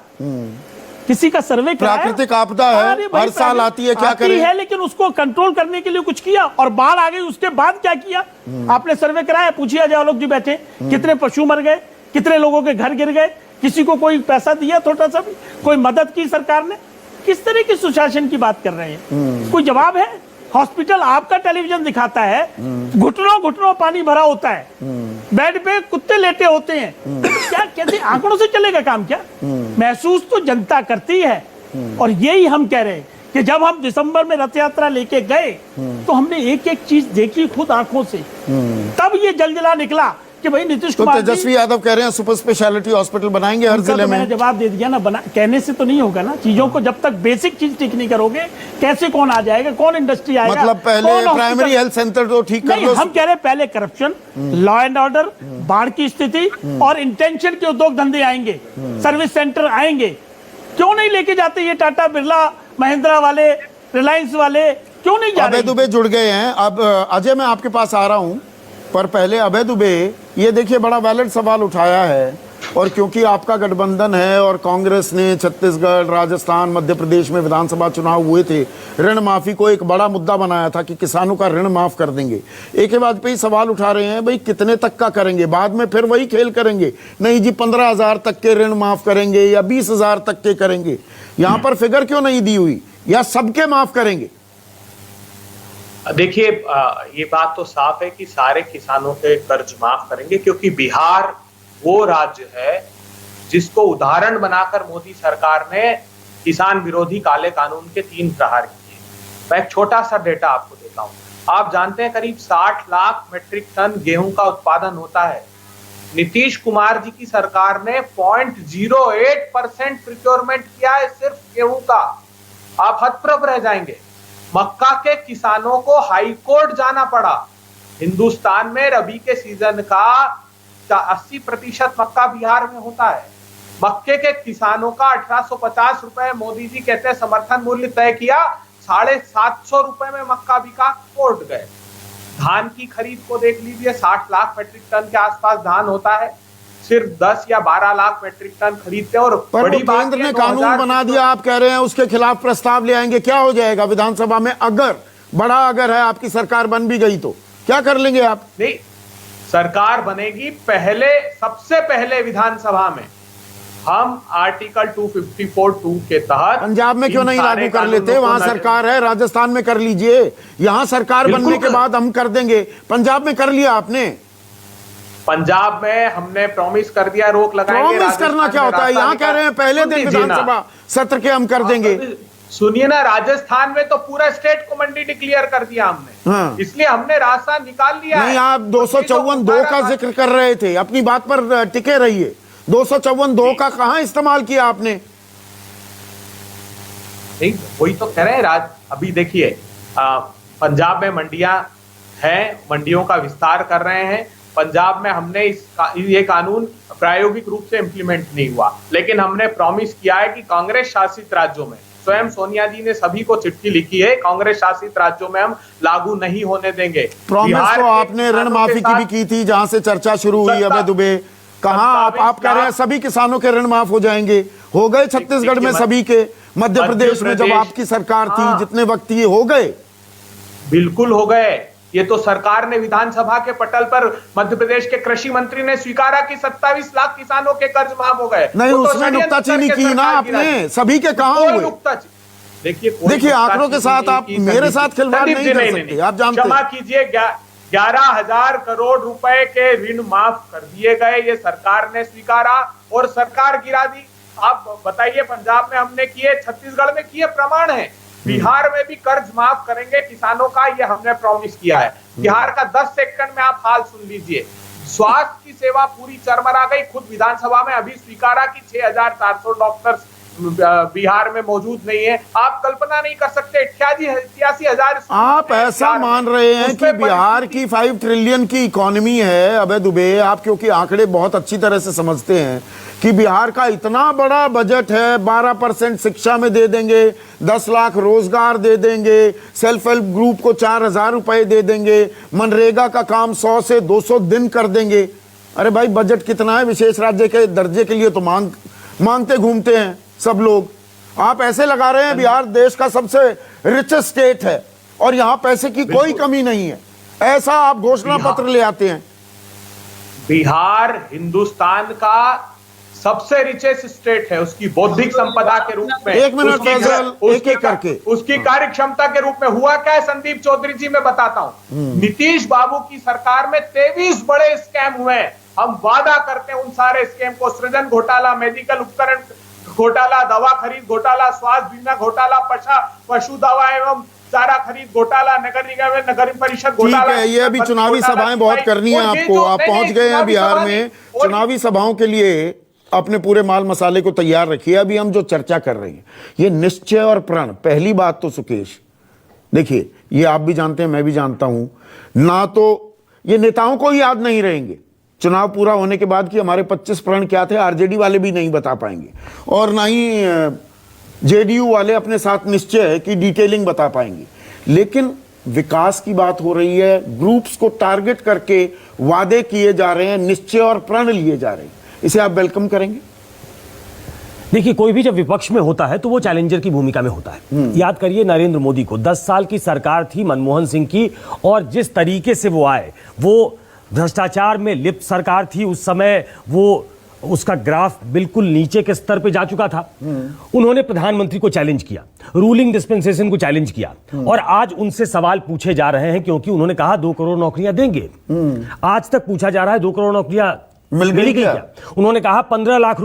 Speaker 8: किसी का सर्वे कराया?
Speaker 1: प्राकृतिक आपदा है, हर साल आती है, क्या करें?
Speaker 8: है, लेकिन उसको कंट्रोल करने के लिए कुछ किया, और बाढ़ आ गई उसके बाद क्या किया? आपने सर्वे कराया? पूछिए अजय आलोक जी बैठे, कितने पशु मर गए, कितने लोगों के घर गिर गए, किसी को कोई पैसा दिया थोड़ा सा भी, कोई मदद की सरकार ने? किस तरह की सुशासन की बात कर रहे हैं? कोई जवाब है? हॉस्पिटल आपका टेलीविजन दिखाता है, घुटनों घुटनों पानी भरा होता है, बेड पे कुत्ते लेटे होते हैं। क्या कैसे आंकड़ों से चलेगा काम? क्या महसूस तो जनता करती है। और यही हम कह रहे हैं कि जब हम दिसंबर में रथ यात्रा लेके गए तो हमने एक एक चीज देखी खुद आंखों से, तब ये जलजला निकला कि भाई नीतीश
Speaker 1: तो
Speaker 8: कुमार जी,
Speaker 1: तेजस्वी यादव कह रहे हैं सुपर स्पेशलिटी हॉस्पिटल बनाएंगे हर
Speaker 8: उनका
Speaker 1: जिले
Speaker 8: तो मैंने
Speaker 1: में।
Speaker 8: जवाब दे दिया ना, कहने से तो नहीं होगा ना। चीजों को जब तक बेसिक चीज ठीक नहीं करोगे, कैसे कौन आ जाएगा, कौन इंडस्ट्री आएगा?
Speaker 1: मतलब पहले
Speaker 8: कौन हॉस्पिटल-
Speaker 1: प्राइमरी हेल्थ सेंटर तो ठीक कर
Speaker 8: नहीं,
Speaker 1: दो।
Speaker 8: हम कह रहे हैं पहले करप्शन, लॉ एंड ऑर्डर, बाढ़ की स्थिति और इंटेंशन के उद्योग धंधे आएंगे, सर्विस सेंटर आएंगे। क्यों नहीं लेके जाते ये टाटा बिरला महिंद्रा वाले, रिलायंस वाले, क्यों नहीं जा
Speaker 1: अभय
Speaker 8: रहे?
Speaker 1: दुबे जुड़ गए हैं। अब अजय मैं आपके पास आ रहा हूं, पर पहले अभय दुबे, ये देखिए बड़ा वैलिड सवाल उठाया है, और क्योंकि आपका गठबंधन है और कांग्रेस ने छत्तीसगढ़, राजस्थान, मध्य प्रदेश में विधानसभा चुनाव हुए थे, ऋण माफी को एक बड़ा मुद्दा बनाया था कि किसानों का ऋण माफ कर देंगे। एक के बाद पे सवाल उठा रहे हैं, भाई कितने तक का करेंगे? बाद में फिर वही खेल करेंगे, नहीं जी 15,000 तक के ऋण माफ करेंगे या 20,000 तक के करेंगे। यहां पर फिगर क्यों नहीं दी हुई, या सबके माफ करेंगे?
Speaker 9: देखिए, ये बात तो साफ है कि सारे किसानों के कर्ज माफ करेंगे, क्योंकि बिहार वो राज्य है जिसको उदाहरण बनाकर मोदी सरकार ने किसान विरोधी काले कानून के 3 प्रहार किए। मैं एक छोटा सा डेटा आपको देता हूं। आप जानते हैं करीब 60 लाख मेट्रिक टन गेहूं का उत्पादन होता है। नीतीश कुमार जी की सरकार ने 0.08% प्रिक्योरमेंट किया है सिर्फ गेहूं का। आप हतप्रभ रह जाएंगे। मक्का के किसानों को हाई कोर्ट जाना पड़ा। हिंदुस्तान में रबी के सीजन का 80% मक्का बिहार में होता है। मक्के के किसानों का 1850 रुपए मोदी जी कहते हैं समर्थन मूल्य तय किया, 750 रुपए में मक्का बिका, कोर्ट गए। धान की खरीद को देख लीजिए, 60 लाख मेट्रिक टन के आसपास धान होता है, सिर्फ 10 या 12 लाख मेट्रिक टन खरीदते हैं। और
Speaker 1: पर
Speaker 9: बड़ी बात
Speaker 1: केंद्र
Speaker 9: ये
Speaker 1: ने
Speaker 9: 2000
Speaker 1: कानून बना दिया, आप कह रहे हैं उसके खिलाफ प्रस्ताव ले आएंगे। क्या हो जाएगा विधानसभा में? अगर बड़ा अगर है, आपकी सरकार बन भी गई तो क्या कर लेंगे आप?
Speaker 9: नहीं, सरकार बनेगी, पहले सबसे पहले विधानसभा में हम आर्टिकल 254(2) के तहत
Speaker 1: पंजाब में क्यों
Speaker 9: इन
Speaker 1: नहीं
Speaker 9: सारे
Speaker 1: लागू कर
Speaker 9: कानूनों
Speaker 1: लेते?
Speaker 9: को
Speaker 1: वहां सरकार है, राजस्थान में कर लीजिए। यहां सरकार
Speaker 9: बिल्कुल
Speaker 1: बनने के
Speaker 9: कर-
Speaker 1: बाद हम कर देंगे। पंजाब में कर लिया आपने।
Speaker 9: पंजाब में हमने प्रॉमिस कर दिया, रोक लगाएंगे।
Speaker 1: प्रॉमिस
Speaker 9: राजस्थान
Speaker 1: करना क्या
Speaker 9: में
Speaker 1: होता है?
Speaker 9: रास्ता
Speaker 1: यहां कह रहे हैं पहले दिन
Speaker 9: सुन लीजिए ना।
Speaker 1: विधानसभा सत्र के हम कर देंगे।
Speaker 9: सुनिए ना, राजस्थान में तो पूरा स्टेट को मंडी डिक्लेयर कर दिया हमने।
Speaker 1: हाँ।
Speaker 9: इसलिए हमने रास्ता निकाल लिया
Speaker 1: नहीं,
Speaker 9: है।
Speaker 1: आप 254(2) का जिक्र कर रहे थे, अपनी बात पर टिके रहिए। 254(2) का कहां इस्तेमाल किया आपने?
Speaker 9: नहीं, वही तो कह रहे हैं। अभी देखिए, पंजाब में मंडियां हैं, मंडियों का विस्तार कर रहे हैं। पंजाब में हमने ये कानून प्रायोगिक रूप से इम्प्लीमेंट नहीं हुआ, लेकिन हमने प्रॉमिस किया है कि कांग्रेस शासित राज्यों में, स्वयं सोनिया जी ने सभी को चिट्ठी लिखी है, कांग्रेस शासित राज्यों में हम लागू नहीं होने देंगे।
Speaker 1: प्रॉमिस
Speaker 9: बिहार
Speaker 1: तो
Speaker 9: के
Speaker 1: आपने ऋण
Speaker 9: किसानों के
Speaker 1: माफी की भी
Speaker 9: साथ
Speaker 1: की थी, जहां से चर्चा शुरू हुई।
Speaker 9: सत्ता-
Speaker 1: अभय दुबे, कहां आप कह रहे हैं सभी किसानों के ऋण माफ हो जाएंगे? हो गए छत्तीसगढ़ में सभी के, मध्य प्रदेश में जब आपकी सरकार थी,
Speaker 9: हाँ।
Speaker 1: जितने वक्त ये हो गए।
Speaker 9: बिल्कुल हो गए। ये तो सरकार ने विधानसभा के पटल पर मध्य प्रदेश के कृषि मंत्री ने स्वीकारा कि 27 लाख किसानों के कर्ज माफ हो गए।
Speaker 1: नहीं,
Speaker 9: वो तो
Speaker 1: उसमें
Speaker 9: षड्यंत्र
Speaker 1: नुक्ताचीनी
Speaker 9: करके
Speaker 1: की ना
Speaker 9: सरकार
Speaker 1: आपने,
Speaker 9: गिराई।
Speaker 1: सभी के कहां
Speaker 9: कोई
Speaker 1: हुए?
Speaker 9: नुक्ताचीनी- देखिए
Speaker 1: देखिए, आंकड़ों के साथ आप मेरे साथ खिलवाड़
Speaker 9: संदीप
Speaker 1: नहीं
Speaker 9: जी,
Speaker 1: कर सकते, आप जानते
Speaker 9: क्षमा
Speaker 1: हैं।
Speaker 9: कीजिए, 11,000 करोड़ रुपए के ऋण माफ कर दिए गए, ये सरकार ने स्वीकारा और सरकार गिरा दी। आप बताइए, पंजाब में हमने किए, छत्तीसगढ़ में किए, प्रमाण है। बिहार में भी कर्ज माफ करेंगे किसानों का, ये हमने प्रॉमिस किया है। बिहार का 10 सेकंड में आप हाल सुन लीजिए। स्वास्थ्य की सेवा पूरी चरमरा गई। खुद विधानसभा में अभी स्वीकारा कि 6,400 डॉक्टर्स बिहार में मौजूद नहीं है। आप कल्पना नहीं कर सकते, 88,000।
Speaker 1: आप ऐसा मान रहे हैं कि बिहार की 5 ट्रिलियन की इकोनॉमी है? अबे दुबे, आप क्योंकि आंकड़े बहुत अच्छी तरह से समझते हैं कि बिहार का इतना बड़ा बजट है, 12% शिक्षा में दे देंगे, 10 लाख रोजगार दे देंगे, सेल्फ हेल्प ग्रुप को 4,000 रुपए दे देंगे, मनरेगा का काम 100 से 200 दिन कर देंगे। अरे भाई, बजट कितना है? विशेष राज्य के दर्जे के लिए तो मांगते घूमते हैं सब लोग। आप ऐसे लगा रहे हैं बिहार देश का सबसे रिचेस्ट स्टेट है और यहां पैसे की कोई कमी नहीं है, ऐसा आप घोषणा पत्र ले आते हैं।
Speaker 9: बिहार हिंदुस्तान का सबसे रिचेस्ट स्टेट है, उसकी बौद्धिक संपदा के रूप में।
Speaker 1: एक मिनट फैजल, एक-एक करके।
Speaker 9: उसकी कार्य क्षमता के रूप में हुआ क्या है संदीप चौधरी जी, मैं बताता हूं। नीतीश बाबू की सरकार में 23 बड़े स्कैम हुए हैं। हम वादा करते हैं उन सारे स्कैम को, सृजन घोटाला, मेडिकल उपकरण घोटाला, दवा खरीद घोटाला, स्वास्थ्य बीमा घोटाला, पशु दवा एवं चारा खरीद घोटाला, नगर निगम नगर परिषद
Speaker 1: ठीक
Speaker 9: घोटाला,
Speaker 1: है, ये अभी चुनावी सभाएं बहुत करनी है आपको, आप पहुंच गए हैं बिहार में, चुनावी सभाओं के लिए अपने पूरे माल मसाले को तैयार रखिए। अभी हम जो चर्चा कर रहे हैं ये निश्चय और प्रण, पहली बात तो सुकेश देखिए, ये आप भी जानते हैं, मैं भी जानता हूं, ना तो ये नेताओं को ही याद नहीं रहेंगे चुनाव पूरा होने के बाद कि हमारे 25 प्रण क्या थे, आरजेडी वाले भी नहीं बता पाएंगे, और ना ही जेडीयू वाले अपने साथ निश्चय की डिटेलिंग बता पाएंगे। लेकिन विकास की बात हो रही है, ग्रुप्स को टारगेट करके वादे किए जा रहे हैं, निश्चय और प्रण लिए जा रहे हैं, इसे आप वेलकम करेंगे?
Speaker 10: देखिए, कोई भी जब विपक्ष में होता है तो वो चैलेंजर की भूमिका में होता है। याद करिए नरेंद्र मोदी को, 10 साल की सरकार थी मनमोहन सिंह की, और जिस तरीके से वो आए, वो भ्रष्टाचार में लिप्त सरकार थी उस समय, वो उसका ग्राफ बिल्कुल नीचे के स्तर पे जा चुका था। उन्होंने प्रधानमंत्री को चैलेंज किया, रूलिंग डिस्पेंसेशन को चैलेंज किया, और आज उनसे सवाल पूछे जा रहे हैं क्योंकि उन्होंने कहा 2 करोड़ नौकरियां देंगे। आज तक पूछा जा रहा है 2 करोड़ नौकरियां मिली क्या? उन्होंने कहा 15 लाख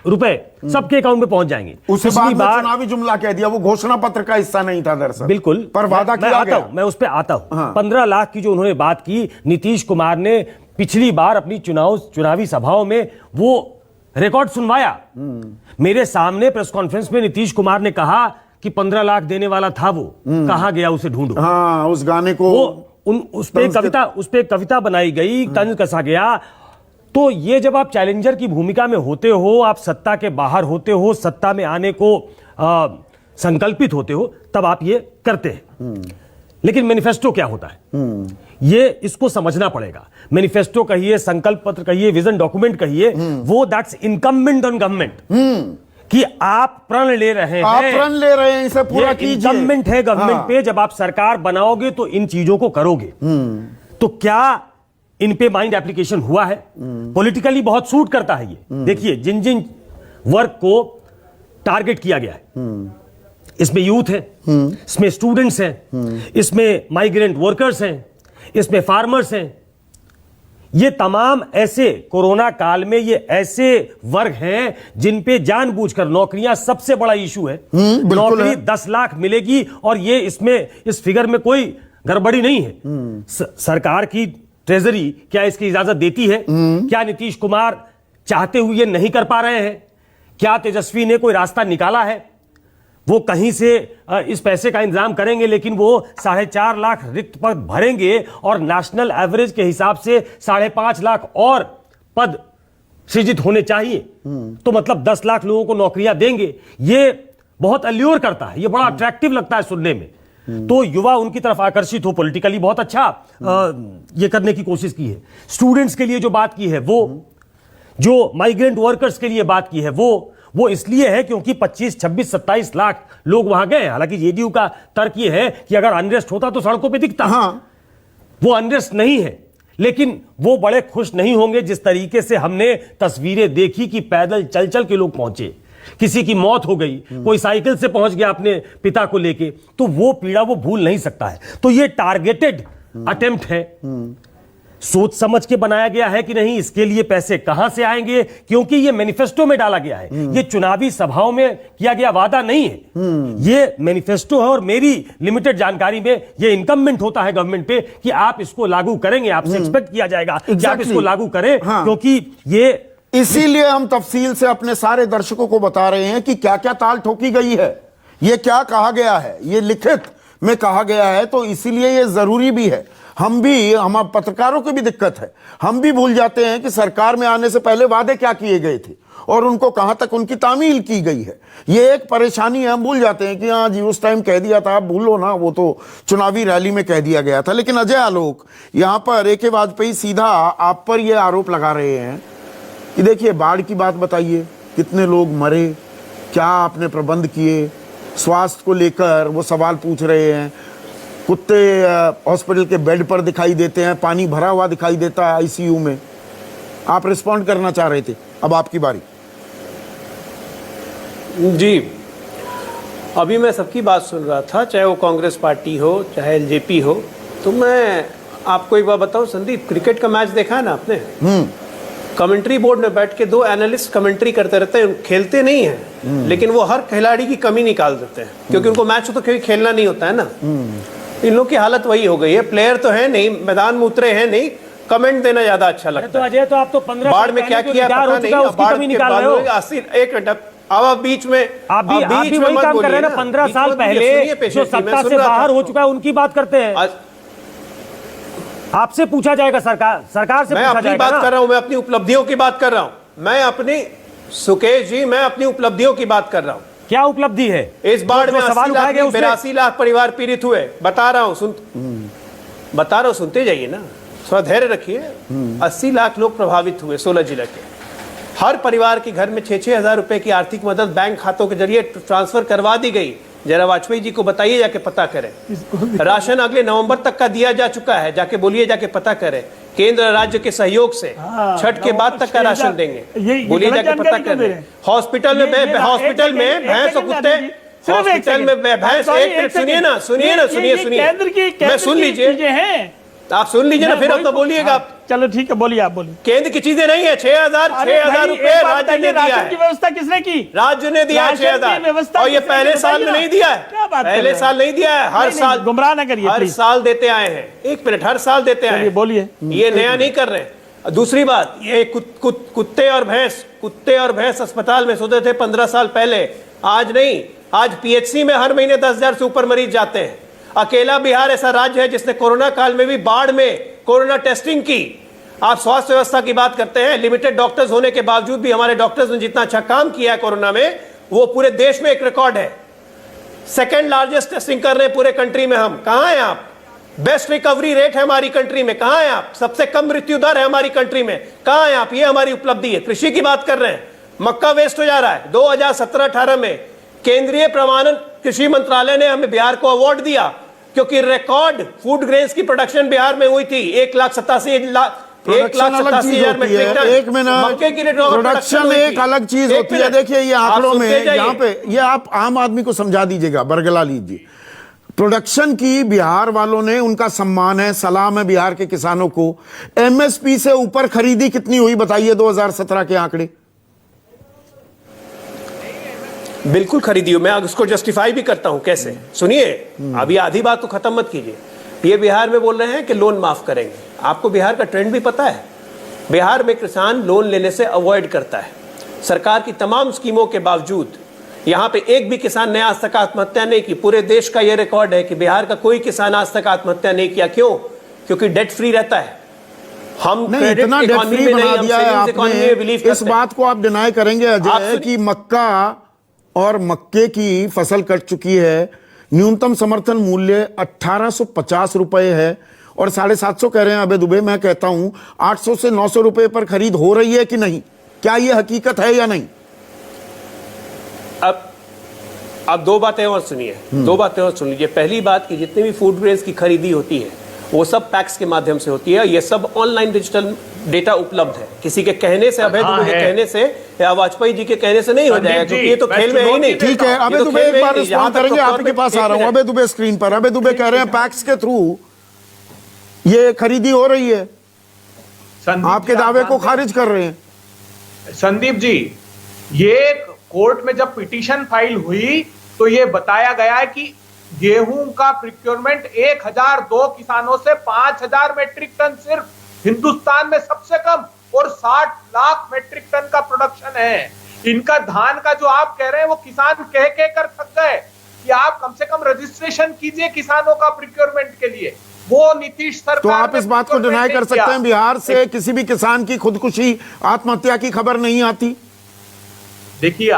Speaker 10: रुपए सबके अकाउंट में पहुंच जाएंगे।
Speaker 1: उसके बाद चुनावी जुमला कह दिया, वो घोषणा पत्र का हिस्सा नहीं था दरअसल।
Speaker 10: बिल्कुल,
Speaker 1: पर वादा किया गया।
Speaker 10: मैं उस पर आता हूं।
Speaker 1: हाँ।
Speaker 10: 15 लाख की जो उन्होंने बात की, नीतीश कुमार ने पिछली बार अपनी चुनावी सभाओं में वो रिकॉर्ड सुनवाया। मेरे सामने प्रेस कॉन्फ्रेंस में नीतीश कुमार ने कहा कि 15 लाख देने वाला था वो, कहां गया उसे ढूंढो।
Speaker 1: हाँ, उस गाने को
Speaker 10: उस पे कविता बनाई गई, तंज कसा गया। तो ये जब आप चैलेंजर की भूमिका में होते हो, आप सत्ता के बाहर होते हो, सत्ता में आने को संकल्पित होते हो, तब आप ये करते हैं। लेकिन मैनिफेस्टो क्या होता है, ये इसको समझना पड़ेगा। मैनिफेस्टो कहिए, संकल्प पत्र कहिए, विजन डॉक्यूमेंट कहिए, वो दैट्स इनकम्बेंट ऑन गवर्नमेंट कि आप प्रण ले रहे हैं,
Speaker 1: आप प्रण ले रहे हैं, इसे पूरा कीजिए।
Speaker 10: इनकम्बेंट है गवर्नमेंट पे, जब आप सरकार बनाओगे तो इन चीजों को करोगे। तो क्या इन पे माइंड एप्लीकेशन हुआ है? पॉलिटिकली बहुत सूट करता है ये। देखिए, जिन जिन वर्ग को टारगेट किया गया है, इसमें यूथ है, इसमें स्टूडेंट्स हैं, इसमें माइग्रेंट वर्कर्स हैं, इसमें फार्मर्स हैं। ये तमाम ऐसे कोरोना काल में ये ऐसे वर्ग हैं जिन पे जानबूझकर नौकरियां सबसे बड़ा इशू है। नौकरी 10 लाख मिलेगी, और ये इसमें इस फिगर में कोई गड़बड़ी नहीं है। सरकार की ट्रेजरी क्या इसकी इजाजत देती है? क्या नीतीश कुमार चाहते हुए नहीं कर पा रहे हैं? क्या तेजस्वी ने कोई रास्ता निकाला है? वो कहीं से इस पैसे का इंतजाम करेंगे, लेकिन वो 4.5 लाख रिक्त पद भरेंगे, और नेशनल एवरेज के हिसाब से 5.5 लाख और पद सृजित होने चाहिए। तो मतलब 10 लाख लोगों को नौकरियां देंगे। ये बहुत अल्यूर करता है, ये बड़ा अट्रैक्टिव लगता है सुनने में। तो युवा उनकी तरफ आकर्षित हो, पॉलिटिकली बहुत अच्छा ये करने की कोशिश की है। स्टूडेंट्स के लिए जो बात की है, वो जो माइग्रेंट वर्कर्स के लिए बात की है, वो इसलिए है क्योंकि 25, 26, 27 लाख लोग वहां गए। हालांकि जेडीयू का तर्क ये है कि अगर अनरेस्ट होता तो सड़कों पे दिखता।
Speaker 1: हाँ।
Speaker 10: वो अनरेस्ट नहीं है, लेकिन वो बड़े खुश नहीं होंगे जिस तरीके से हमने तस्वीरें देखी कि पैदल चल चल के लोग पहुंचे, किसी की मौत हो गई, कोई साइकिल से पहुंच गया अपने पिता को लेके, तो वो पीड़ा वो भूल नहीं सकता है। तो ये टारगेटेड अटेम्प्ट है, सोच समझ के बनाया गया है कि नहीं, इसके लिए पैसे कहां से आएंगे, क्योंकि ये मैनिफेस्टो में डाला गया है। ये चुनावी सभाओं में किया गया वादा नहीं है, ये मैनिफेस्टो है। और मेरी लिमिटेड जानकारी में ये इनकम्बेंट होता है गवर्नमेंट पे कि आप इसको लागू करेंगे, आपसे एक्सपेक्ट किया जाएगा कि आप इसको लागू करें। हाँ। क्योंकि ये
Speaker 1: इसीलिए हम तफसील से अपने सारे दर्शकों को बता रहे हैं कि क्या क्या ताल ठोकी गई है, ये क्या कहा गया है, ये लिखित में कहा गया है। तो इसीलिए ये जरूरी भी है। हम पत्रकारों की भी दिक्कत है, हम भी भूल जाते हैं कि सरकार में आने से पहले वादे क्या किए गए थे और उनको कहां तक उनकी तामील की गई है। ये एक परेशानी है, हम भूल जाते हैं कि हाँ जी उस टाइम कह दिया था, आप भूलो ना, वो तो चुनावी रैली में कह दिया गया था। लेकिन अजय आलोक, यहां पर AK वाजपेयी सीधा आप पर यह आरोप लगा रहे हैं कि देखिए बाढ़ की बात बताइए, कितने लोग मरे, क्या आपने प्रबंध किए, स्वास्थ्य को लेकर वो सवाल पूछ रहे हैं। कुत्ते हॉस्पिटल के बेड पर दिखाई देते हैं, पानी भरा हुआ दिखाई देता है ICU में। आप रिस्पॉन्ड करना चाह रहे थे, अब आपकी बारी।
Speaker 5: जी, अभी मैं सबकी बात सुन रहा था, चाहे वो कांग्रेस पार्टी हो चाहे LJP हो। तो मैं आपको एक बात बताऊं संदीप, क्रिकेट का मैच देखा है ना आपने? कमेंट्री बोर्ड में बैठ के दो एनालिस्ट कमेंट्री करते रहते हैं, खेलते नहीं हैं, लेकिन वो हर खिलाड़ी की कमी निकाल देते हैं, क्योंकि उनको मैच तो कभी खेलना नहीं होता है ना। इन लोगों की हालत वही हो गई है, प्लेयर तो है नहीं, मैदान में उतरे हैं नहीं, कमेंट देना ज्यादा अच्छा लगता है।
Speaker 10: तो अजय, तो आप तो 15
Speaker 5: बाढ़ में क्या किया पता नहीं, बाढ़ के बाद में 80 एक मिनट अब आप बीच में
Speaker 10: आप भी वही काम कर रहे हैं ना। 15 साल पहले जो सत्ता से बाहर हो चुका है उनकी बात करते हैं। आपसे पूछा जाएगा, सरकार से
Speaker 5: मैं
Speaker 10: पूछा
Speaker 5: अपनी
Speaker 10: जाएगा
Speaker 5: बात कर रहा हूं, मैं अपनी उपलब्धियों की बात कर रहा हूं, मैं अपनी सुकेश जी, मैं अपनी उपलब्धियों की बात कर रहा हूं।
Speaker 10: क्या उपलब्धि है?
Speaker 5: इस बाढ़ में 82 लाख परिवार पीड़ित हुए, बता रहा हूं, सुनते जाइए ना, थोड़ा धैर्य रखिए। 80 लाख लोग प्रभावित हुए 16 जिले के। हर परिवार के घर में 6-6 हजार रुपए की आर्थिक मदद बैंक खातों के जरिए ट्रांसफर करवा दी गई। जरा वाजपेयी जी को बताइए, जाके पता करें। राशन अगले नवंबर तक का दिया जा चुका है, जाके बोलिए, जाके पता करें। केंद्र राज्य के सहयोग से छठ के बाद तक का राशन देंगे, बोलिए, जाके पता करें। हॉस्पिटल में भैंस और कुत्ते, हॉस्पिटल में भैंस, एक सुनिए ना, मैं सुन लीजिए, आप सुन लीजिए ना, फिर अब तो बोलिएगा आप।
Speaker 8: चलो ठीक है, बोलिए, आप बोलिए।
Speaker 5: केंद्र की चीजें नहीं है। 6,000 रुपए राज्य ने दिया है।
Speaker 8: की व्यवस्था किसने की?
Speaker 5: राज्य ने दिया है 6,000, और ये पहले साल में नहीं दिया है, पहले साल नहीं दिया है, हर साल
Speaker 8: गुमराह ना करिए,
Speaker 5: हर साल देते आए हैं। एक मिनट, हर साल देते आए हैं,
Speaker 8: बोलिए,
Speaker 5: ये नया नहीं कर रहे। दूसरी बात, ये कुत्ते और भैंस अस्पताल में सोते थे 15 साल पहले, आज नहीं। आज पीएचसी में हर महीने 10,000 से ऊपर मरीज जाते हैं। अकेला बिहार ऐसा राज्य है जिसने कोरोना काल में भी बाढ़ में कोरोना टेस्टिंग की। आप स्वास्थ्य व्यवस्था की बात करते हैं, लिमिटेड डॉक्टर्स होने के बावजूद भी हमारे डॉक्टर्स ने जितना अच्छा काम किया है कोरोना में, वो पूरे देश में एक रिकॉर्ड है। सेकेंड लार्जेस्ट टेस्टिंग कर रहे हैं पूरे कंट्री में हम। कहां हैं आप? बेस्ट रिकवरी रेट है हमारी कंट्री में, कहां हैं आप? सबसे कम मृत्यु दर है हमारी कंट्री में, कहां हैं आप? ये हमारी उपलब्धि है। कृषि की बात कर रहे हैं, मक्का वेस्ट हो जा रहा है। 2017-18 में केंद्रीय प्रमाणन कृषि मंत्रालय ने हमें बिहार को अवार्ड दिया, क्योंकि रिकॉर्ड फूड ग्रेन्स की प्रोडक्शन बिहार में हुई थी। 1,87,000 मेट्रिक टन।
Speaker 1: एक मिनट, प्रोडक्शन एक अलग चीज होती है। देखिए, ये आंकड़ों में यहाँ पे ये आप आम आदमी को समझा दीजिएगा, बरगला लीजिए। प्रोडक्शन की बिहार वालों ने, उनका सम्मान है, सलाम है बिहार के किसानों को। एमएसपी से ऊपर खरीदी कितनी हुई बताइए 2017 के आंकड़े?
Speaker 5: बिल्कुल खरीदी हो, मैं उसको जस्टिफाई भी करता हूं। कैसे? सुनिए, अभी आधी बात तो खत्म मत कीजिए। ये बिहार में बोल रहे हैं कि लोन माफ करेंगे। आपको बिहार का ट्रेंड भी पता है। बिहार में किसान लोन लेने से अवॉइड करता है। सरकार की तमाम स्कीमों के बावजूद यहां पे एक भी किसान ने आज तक आत्महत्या नहीं की। पूरे देश का यह रिकॉर्ड है कि बिहार का कोई किसान आज तक आत्महत्या नहीं किया। क्यों? क्योंकि डेट फ्री रहता है। हम क्रेडिट इकोनॉमी में नहीं, हम सेविंग्स इकोनॉमी में बिलीव करते हैं।
Speaker 1: इस बात को आप डिनाई करेंगे अजय कि मक्का और मक्के की फसल कट चुकी है, न्यूनतम समर्थन मूल्य 1850 रुपए है और 750 कह रहे हैं अबे दुबे। मैं कहता हूं 800 से 900 रुपए पर खरीद हो रही है कि नहीं? क्या यह हकीकत है या नहीं?
Speaker 5: अब दो बातें और सुनिए, दो बातें और सुन लीजिए। पहली बात कि जितनी भी फूड ग्रेन्स की खरीदी होती है वो सब पैक्स के माध्यम से होती है। ये सब ऑनलाइन डिजिटल डेटा उपलब्ध है। किसी के कहने से, अभय दुबे के कहने से या वाजपेयी जी के कहने से नहीं हो जाएगा, क्योंकि ये तो खेल में है ही नहीं।
Speaker 1: ठीक है, अबे दुबे एक बार रिस्पॉन्ड करेंगे, आपके पास आ रहा हूं। अबे दुबे स्क्रीन पर। अबे दुबे कह रहे हैं पैक्स के थ्रू ये खरीदी हो रही है, आपके दावे को खारिज कर रहे हैं।
Speaker 9: संदीप जी, ये कोर्ट में जब पिटीशन फाइल हुई तो ये बताया गया है कि गेहूं का प्रिक्योरमेंट 1,002 किसानों से 5,000 मेट्रिक टन सिर्फ हिंदुस्तान में सबसे कम, और 60 लाख मेट्रिक टन का प्रोडक्शन है इनका। धान का जो आप कह रहे हैं वो किसान कह कर थक गए कि आप कम से कम रजिस्ट्रेशन कीजिए किसानों का प्रिक्योरमेंट के लिए। वो नीतीश सरकार,
Speaker 1: तो आप इस बात को डिनाई कर सकते हैं बिहार से किसी भी किसान की खुदकुशी, आत्महत्या की खबर नहीं आती?
Speaker 9: देखिए,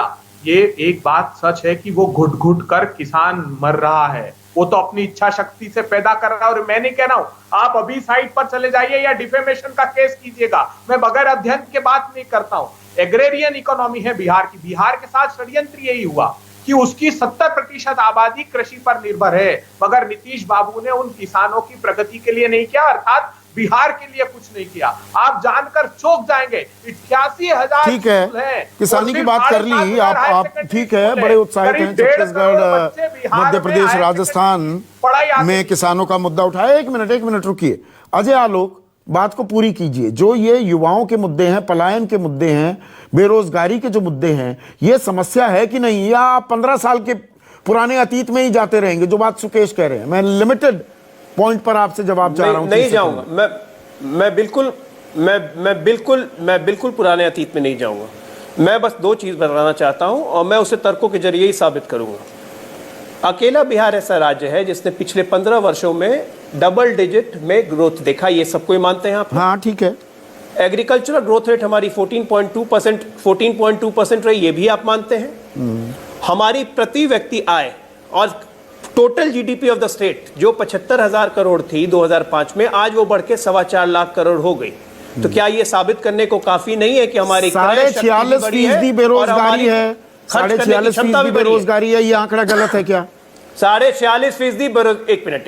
Speaker 9: ये एक बात सच है कि वो घुट घुट कर किसान मर रहा है। वो तो अपनी इच्छा शक्ति से पैदा कर रहा है। और मैं नहीं कह रहा हूं, आप अभी साइट पर चले जाइए या डिफेमेशन का केस कीजिएगा, मैं बगैर अध्ययन के बात नहीं करता हूं। एग्रेरियन इकोनॉमी है बिहार की। बिहार के साथ षड्यंत्र यही हुआ कि उसकी 70% आबादी कृषि पर निर्भर है, मगर नीतीश बाबू ने उन किसानों की प्रगति के लिए नहीं किया, अर्थात बिहार के लिए कुछ नहीं किया। आप जानकर चौंक जाएंगे, 88,000
Speaker 1: ठीक है, किसानी की बात कर ली आप ठीक है, बड़े उत्साहित हैं। छत्तीसगढ़, मध्य प्रदेश, राजस्थान में किसानों का मुद्दा उठाया। एक मिनट रुकिए अजय आलोक, बात को पूरी कीजिए। जो ये युवाओं के मुद्दे हैं, पलायन के मुद्दे हैं, बेरोजगारी के जो मुद्दे हैं, ये समस्या है कि नहीं, या आप 15 साल के पुराने अतीत में ही जाते रहेंगे? जो बात सुकेश कह रहे हैं, मैं लिमिटेड पॉइंट पर आपसे जवाब चाह रहा हूं।
Speaker 5: नहीं जाऊंगा मैं बिल्कुल पुराने अतीत में नहीं जाऊंगा। मैं बस दो चीज बताना चाहता हूं और मैं उसे तर्कों के जरिए ही साबित करूंगा। अकेला बिहार ऐसा राज्य है जिसने पिछले 15 वर्षों में डबल डिजिट में ग्रोथ देखा, ये सबको ही मानते हैं आप?
Speaker 1: हाँ ठीक है।
Speaker 5: एग्रीकल्चरल ग्रोथ रेट हमारी 14.2% रही, ये भी आप मानते हैं? हमारी प्रति व्यक्ति आय और total GDP of the state जो 75,000 करोड़ थी 2005 में, आज वो बढ़ के 4.25 लाख करोड़ हो गई। तो क्या ये साबित करने को काफी नहीं है कि हमारी
Speaker 1: 46% बेरोजगारी है? 46% बेरोजगारी है, ये आंकड़ा गलत है क्या?
Speaker 5: 46% एक मिनट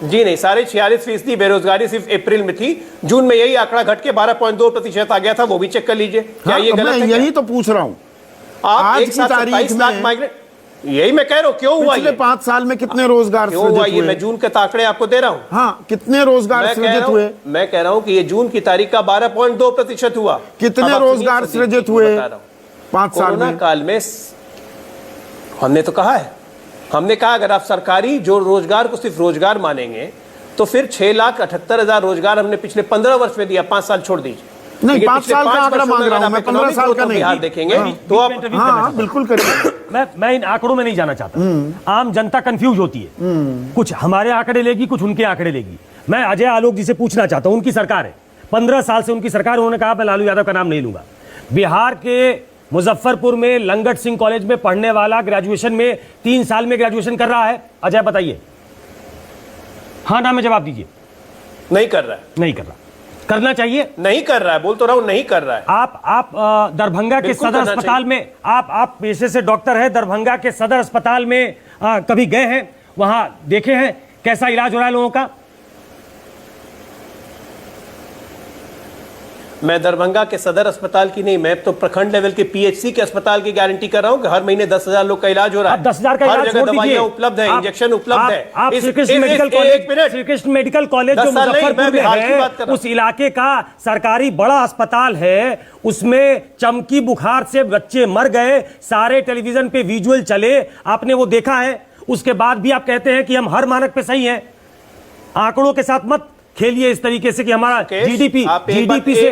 Speaker 5: जी नहीं, 46% बेरोजगारी सिर्फ अप्रैल में थी। जून में यही आंकड़ा घट के 12.2% आ गया था, वो भी चेक कर लीजिए। क्या ये गलत है?
Speaker 1: यही तो पूछ रहा हूं।
Speaker 5: आप एक साथ 27 लाख माइग्रेंट, यही मैं कह रहा हूं, क्यों हुआ?
Speaker 1: पिछले 5 साल में कितने रोजगार सृजित हुए?
Speaker 5: ये मैं जून के आंकड़े आपको दे रहा हूं।
Speaker 1: हाँ, कितने रोजगार सृजित हुए?
Speaker 5: मैं कह रहा हूं कि ये जून की तारीख का 12.2% हुआ।
Speaker 1: कितने रोजगार सृजित हुए 5 साल में?
Speaker 5: कोरोना काल में हमने तो कहा है, हमने कहा अगर आप सरकारी जो रोजगार को सिर्फ रोजगार मानेंगे तो फिर 6,78,000 रोजगार हमने पिछले 15 वर्ष में दिया। 5 साल छोड़ दीजिए।
Speaker 1: नहीं, 5 साल का आंकड़ा मांग रहा हूं मैं, 15 साल का नहीं।
Speaker 5: बिहार देखेंगे तो आप
Speaker 1: बिल्कुल करिए।
Speaker 10: मैं इन आंकड़ों में नहीं जाना चाहता। आम जनता कंफ्यूज होती है, कुछ हमारे आंकड़े लेगी, कुछ उनके आंकड़े लेगी। मैं अजय आलोक जी से पूछना चाहता हूं, उनकी सरकार है, 15 साल से उनकी सरकार, उन्होंने कहा मैं लालू यादव का नाम नहीं लूंगा। बिहार के मुजफ्फरपुर में लंगट सिंह कॉलेज में पढ़ने वाला ग्रेजुएशन में 3 साल में ग्रेजुएशन कर रहा है। अजय बताइए, हाँ ना में जवाब दीजिए।
Speaker 5: नहीं कर रहा है।
Speaker 10: नहीं कर रहा, करना चाहिए।
Speaker 5: नहीं कर रहा है, बोल तो रहा हूं नहीं कर रहा है।
Speaker 10: आप दरभंगा के सदर अस्पताल में, आप पेशे से डॉक्टर हैं, दरभंगा के सदर अस्पताल में कभी गए हैं? वहां देखे हैं कैसा इलाज हो रहा है लोगों का?
Speaker 5: मैं दरभंगा के सदर अस्पताल की नहीं, मैं तो प्रखंड लेवल के पीएचसी के अस्पताल की गारंटी कर रहा हूं कि हर महीने 10,000 लोग का इलाज हो रहा है।
Speaker 10: 10,000 का इलाज छोड़ दीजिए,
Speaker 5: उपलब्ध है, इंजेक्शन उपलब्ध है।
Speaker 10: आप श्रीकृष्ण मेडिकल कॉलेज जो मुजफ्फरपुर में है, उस इलाके का सरकारी बड़ा अस्पताल है, उसमें चमकी बुखार से बच्चे मर गए, सारे टेलीविजन पे विजुअल चले, आपने वो देखा है। उसके बाद भी आप कहते हैं कि हम हर मानक पे सही हैं। आंकड़ों के साथ मत खेलिए इस तरीके से कि हमारा जीडीपी से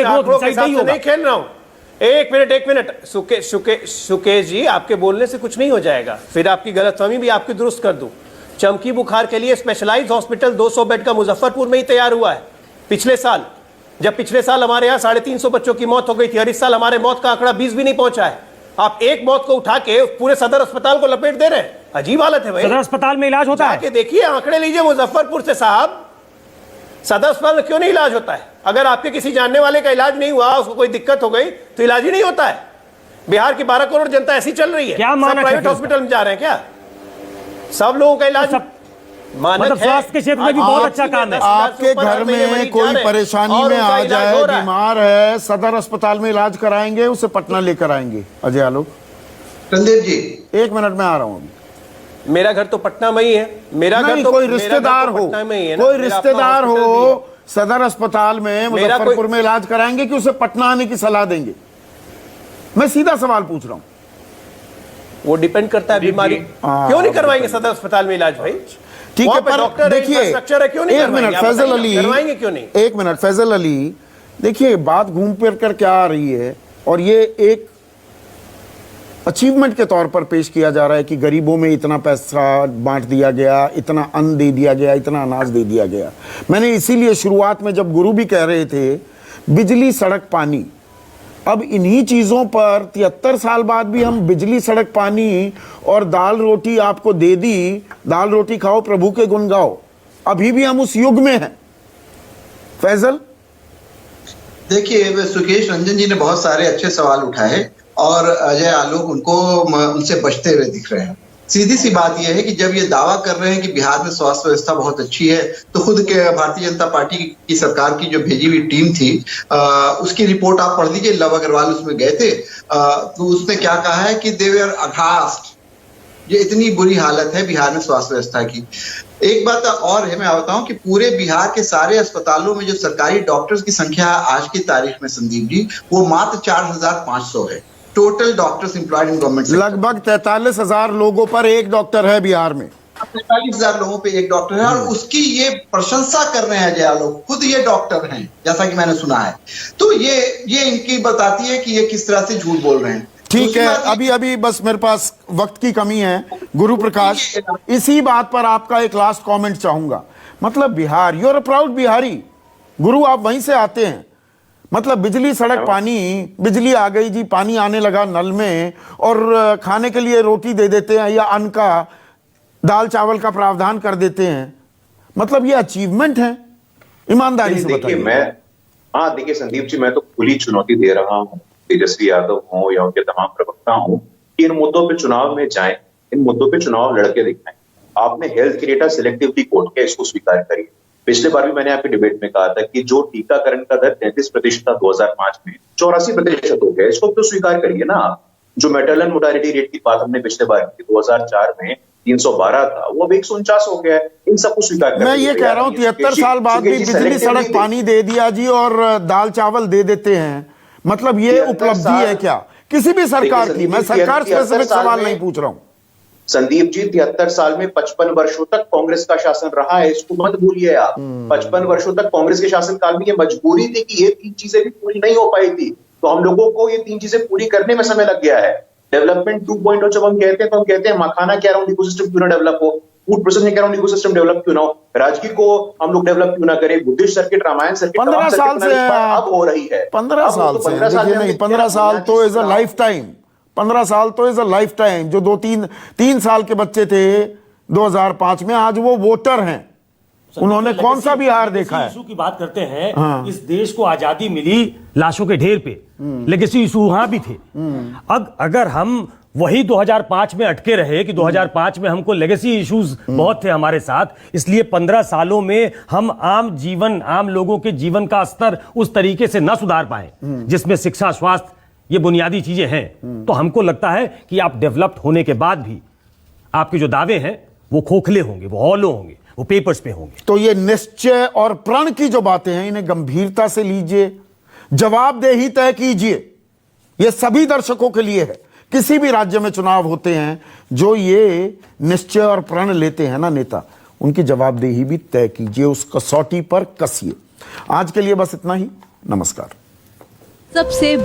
Speaker 10: ग्रोथ नहीं होगा।
Speaker 5: नहीं खेल रहा हूं। एक मिनट सुकेश जी, आपके बोलने से कुछ नहीं हो जाएगा, फिर आपकी गलतफहमी भी आपकी दुरुस्त कर दूं। चमकी बुखार के लिए स्पेशलाइज्ड हॉस्पिटल 200 बेड का मुजफ्फरपुर में ही तैयार हुआ है पिछले साल। जब पिछले साल हमारे यहाँ 350 बच्चों की मौत हो गई थी, और इस साल हमारे मौत का आंकड़ा 20 भी नहीं पहुंचा है। आप एक मौत को उठा के पूरे सदर अस्पताल को लपेट दे रहे हैं। अजीब हालत है भाई।
Speaker 10: सदर अस्पताल में इलाज होता है?
Speaker 5: देखिए, आंकड़े लीजिए मुजफ्फरपुर से साहब। सदर अस्पताल में क्यों नहीं इलाज होता है? अगर आपके किसी जानने वाले का इलाज नहीं हुआ, उसको कोई दिक्कत हो गई, तो इलाज ही नहीं होता है। बिहार की 12 करोड़ जनता ऐसी चल रही है।
Speaker 10: क्या मानक
Speaker 5: प्राइवेट हॉस्पिटल में जा रहे हैं क्या? सब लोगों का इलाज
Speaker 10: मतलब स्वास्थ्य के क्षेत्र में भी बहुत अच्छा काम है।
Speaker 1: आपके घर में कोई परेशानी में आ जाए, बीमार है, सदर अस्पताल में इलाज कराएंगे, उसे पटना लेकर आएंगे। अजय आलोक।
Speaker 6: रणदीप जी,
Speaker 1: 1 मिनट में आ रहा हूं अभी।
Speaker 5: मेरा घर तो पटना में ही है। मेरा घर तो
Speaker 1: कोई रिश्तेदार हो, कोई रिश्तेदार हो सदर अस्पताल में मुजफ्फरपुर में इलाज कराएंगे कि उसे पटना आने की सलाह देंगे? मैं सीधा सवाल पूछ रहा हूं।
Speaker 5: वो डिपेंड करता है बीमारी। क्यों नहीं करवाएंगे सदर अस्पताल में इलाज भाई?
Speaker 1: ठीक है, पर देखिए, एक मिनट फैजल अली,
Speaker 5: करवाएंगे क्यों नहीं?
Speaker 1: 1 मिनट फैजल अली, देखिए बात घूम फिर कर क्या आ रही है, और ये एक अचीवमेंट के तौर पर पेश किया जा रहा है कि गरीबों में इतना पैसा बांट दिया गया, इतना अन्न दे दिया गया, इतना अनाज दे दिया गया। मैंने इसीलिए शुरुआत में जब गुरु भी कह रहे थे बिजली सड़क पानी, अब इन्हीं चीजों पर 73 साल बाद भी हम बिजली सड़क पानी और दाल रोटी आपको दे दी, दाल रोटी खाओ प्रभु के गुण गाओ, अभी भी हम उस युग में हैं। फैजल,
Speaker 6: देखिए सुकेश रंजन जी ने बहुत सारे अच्छे सवाल उठाए और अजय आलोक उनसे बचते हुए दिख रहे हैं। सीधी सी बात यह है कि जब ये दावा कर रहे हैं कि बिहार में स्वास्थ्य व्यवस्था बहुत अच्छी है, तो खुद के भारतीय जनता पार्टी की सरकार की जो भेजी हुई टीम थी, उसकी रिपोर्ट आप पढ़ लीजिए। लव अग्रवाल उसमें गए थे, तो उसने क्या कहा है कि दे वर अघास्ट, ये इतनी बुरी हालत है बिहार में स्वास्थ्य व्यवस्था की। एक बात और है, मैं बताऊं कि पूरे बिहार के सारे अस्पतालों में जो सरकारी डॉक्टर्स की संख्या आज की तारीख में संदीप जी, वो मात्र 4,500 है। Total doctors employed in government
Speaker 1: लगभग 43,000 लोगों पर एक डॉक्टर है बिहार में।
Speaker 6: 45,000 लोगों पे एक डॉक्टर है, और उसकी ये प्रशंसा कर रहे हैं जया लोग, खुद ये डॉक्टर हैं जैसा कि मैंने सुना है। तो ये इनकी बताती है कि ये किस तरह से झूठ बोल रहे हैं।
Speaker 1: ठीक है, अभी बस मेरे पास वक्त की कमी है। गुरु प्रकाश, इसी बात पर आपका एक लास्ट कमेंट चाहूंगा। मतलब Bihar, you are a proud Bihari. गुरु, आप वहीं से आते हैं। मतलब बिजली, सड़क, पानी, बिजली आ गई जी, पानी आने लगा नल में, और खाने के लिए रोटी दे देते हैं या अन्न का, दाल चावल का प्रावधान कर देते हैं। मतलब ये अचीवमेंट है, ईमानदारी से बताइए।
Speaker 7: देखिए संदीप जी, मैं तो खुली चुनौती दे रहा हूँ तेजस्वी यादव हो या उनके तमाम प्रवक्ता हो कि इन मुद्दों पे चुनाव में जाएं, इन मुद्दों पे चुनाव लड़के दिखाएं। आपने हेल्थ के डेटा सिलेक्टिवली कोट किया, इसको स्वीकार करिए। पिछले बार भी मैंने आपके डिबेट में कहा था कि जो टीकाकरण का दर 33% था 2005 में, 84% हो गया। इसको तो स्वीकार करिए ना। जो मेटरनल मोर्टालिटी रेट की बात हमने पिछले बार की 2004 में 312 था, वो अब 149 हो गया है। इन सबको स्वीकार करिए।
Speaker 1: मैं ये कह रहा हूं 73 साल बाद भी बिजली, सड़क, पानी दे दिया जी, और दाल चावल दे देते हैं। मतलब ये उपलब्धि है क्या किसी भी सरकार की? मैं सरकार स्पेसिफिक सवाल नहीं पूछ रहा हूं
Speaker 7: संदीप जी। 73 साल में 55 वर्षों तक कांग्रेस का शासन रहा है, इसको मत भूलिए आप। 55 वर्षों तक कांग्रेस के शासनकाल में ये मजबूरी थी कि ये 3 चीजें भी पूरी नहीं हो पाई थी, तो हम लोगों को ये 3 चीजें पूरी करने में समय लग गया है। डेवलपमेंट 2.0 जब हम कहते हैं तो हम कहते हैं मखाना के अराउंड इकोसिस्टम क्यों ना डेवलप हो, फूड प्रोसेसिंग के अराउंड इकोसिस्टम डेवलप क्यों ना हो, राजगीर को हम लोग डेवलप क्यों ना करें, बुद्धिस्ट सर्किट, रामायण सर्किट,
Speaker 1: 15 साल से
Speaker 7: अब हो रही है।
Speaker 1: 15 साल से देखिए, नहीं 15 साल तो इज अ लाइफ टाइम। 15 साल तो इज अ लाइफ टाइम। जो 2-3 साल के बच्चे थे 2005 में, आज वो वोटर हैं। उन्होंने कौन सा बिहार देखा है?
Speaker 10: इशू की बात करते हैं। हाँ। इस देश को आजादी मिली लाशों के ढेर पे, लेगेसी इशू वहां भी थे। अगर हम वही 2005 में अटके रहे कि 2005 में हमको लेगेसी इश्यूज बहुत थे हमारे साथ, इसलिए 15 सालों में हम आम लोगों के जीवन का स्तर उस तरीके से न सुधार पाए जिसमें शिक्षा, स्वास्थ्य, ये बुनियादी चीजें हैं। तो हमको लगता है कि आप डेवलप्ड होने के बाद भी आपके जो दावे हैं वो खोखले होंगे, वो हॉलो होंगे, वो पेपर्स पे होंगे।
Speaker 1: तो ये निश्चय और प्रण की जो बातें हैं, इन्हें गंभीरता से लीजिए, जवाबदेही तय कीजिए। ये सभी दर्शकों के लिए है। किसी भी राज्य में चुनाव होते हैं, जो ये निश्चय और प्रण लेते हैं ना नेता, उनकी जवाबदेही भी तय कीजिए, उस कसौटी पर कसिए। आज के लिए बस इतना ही। नमस्कार।
Speaker 11: सबसे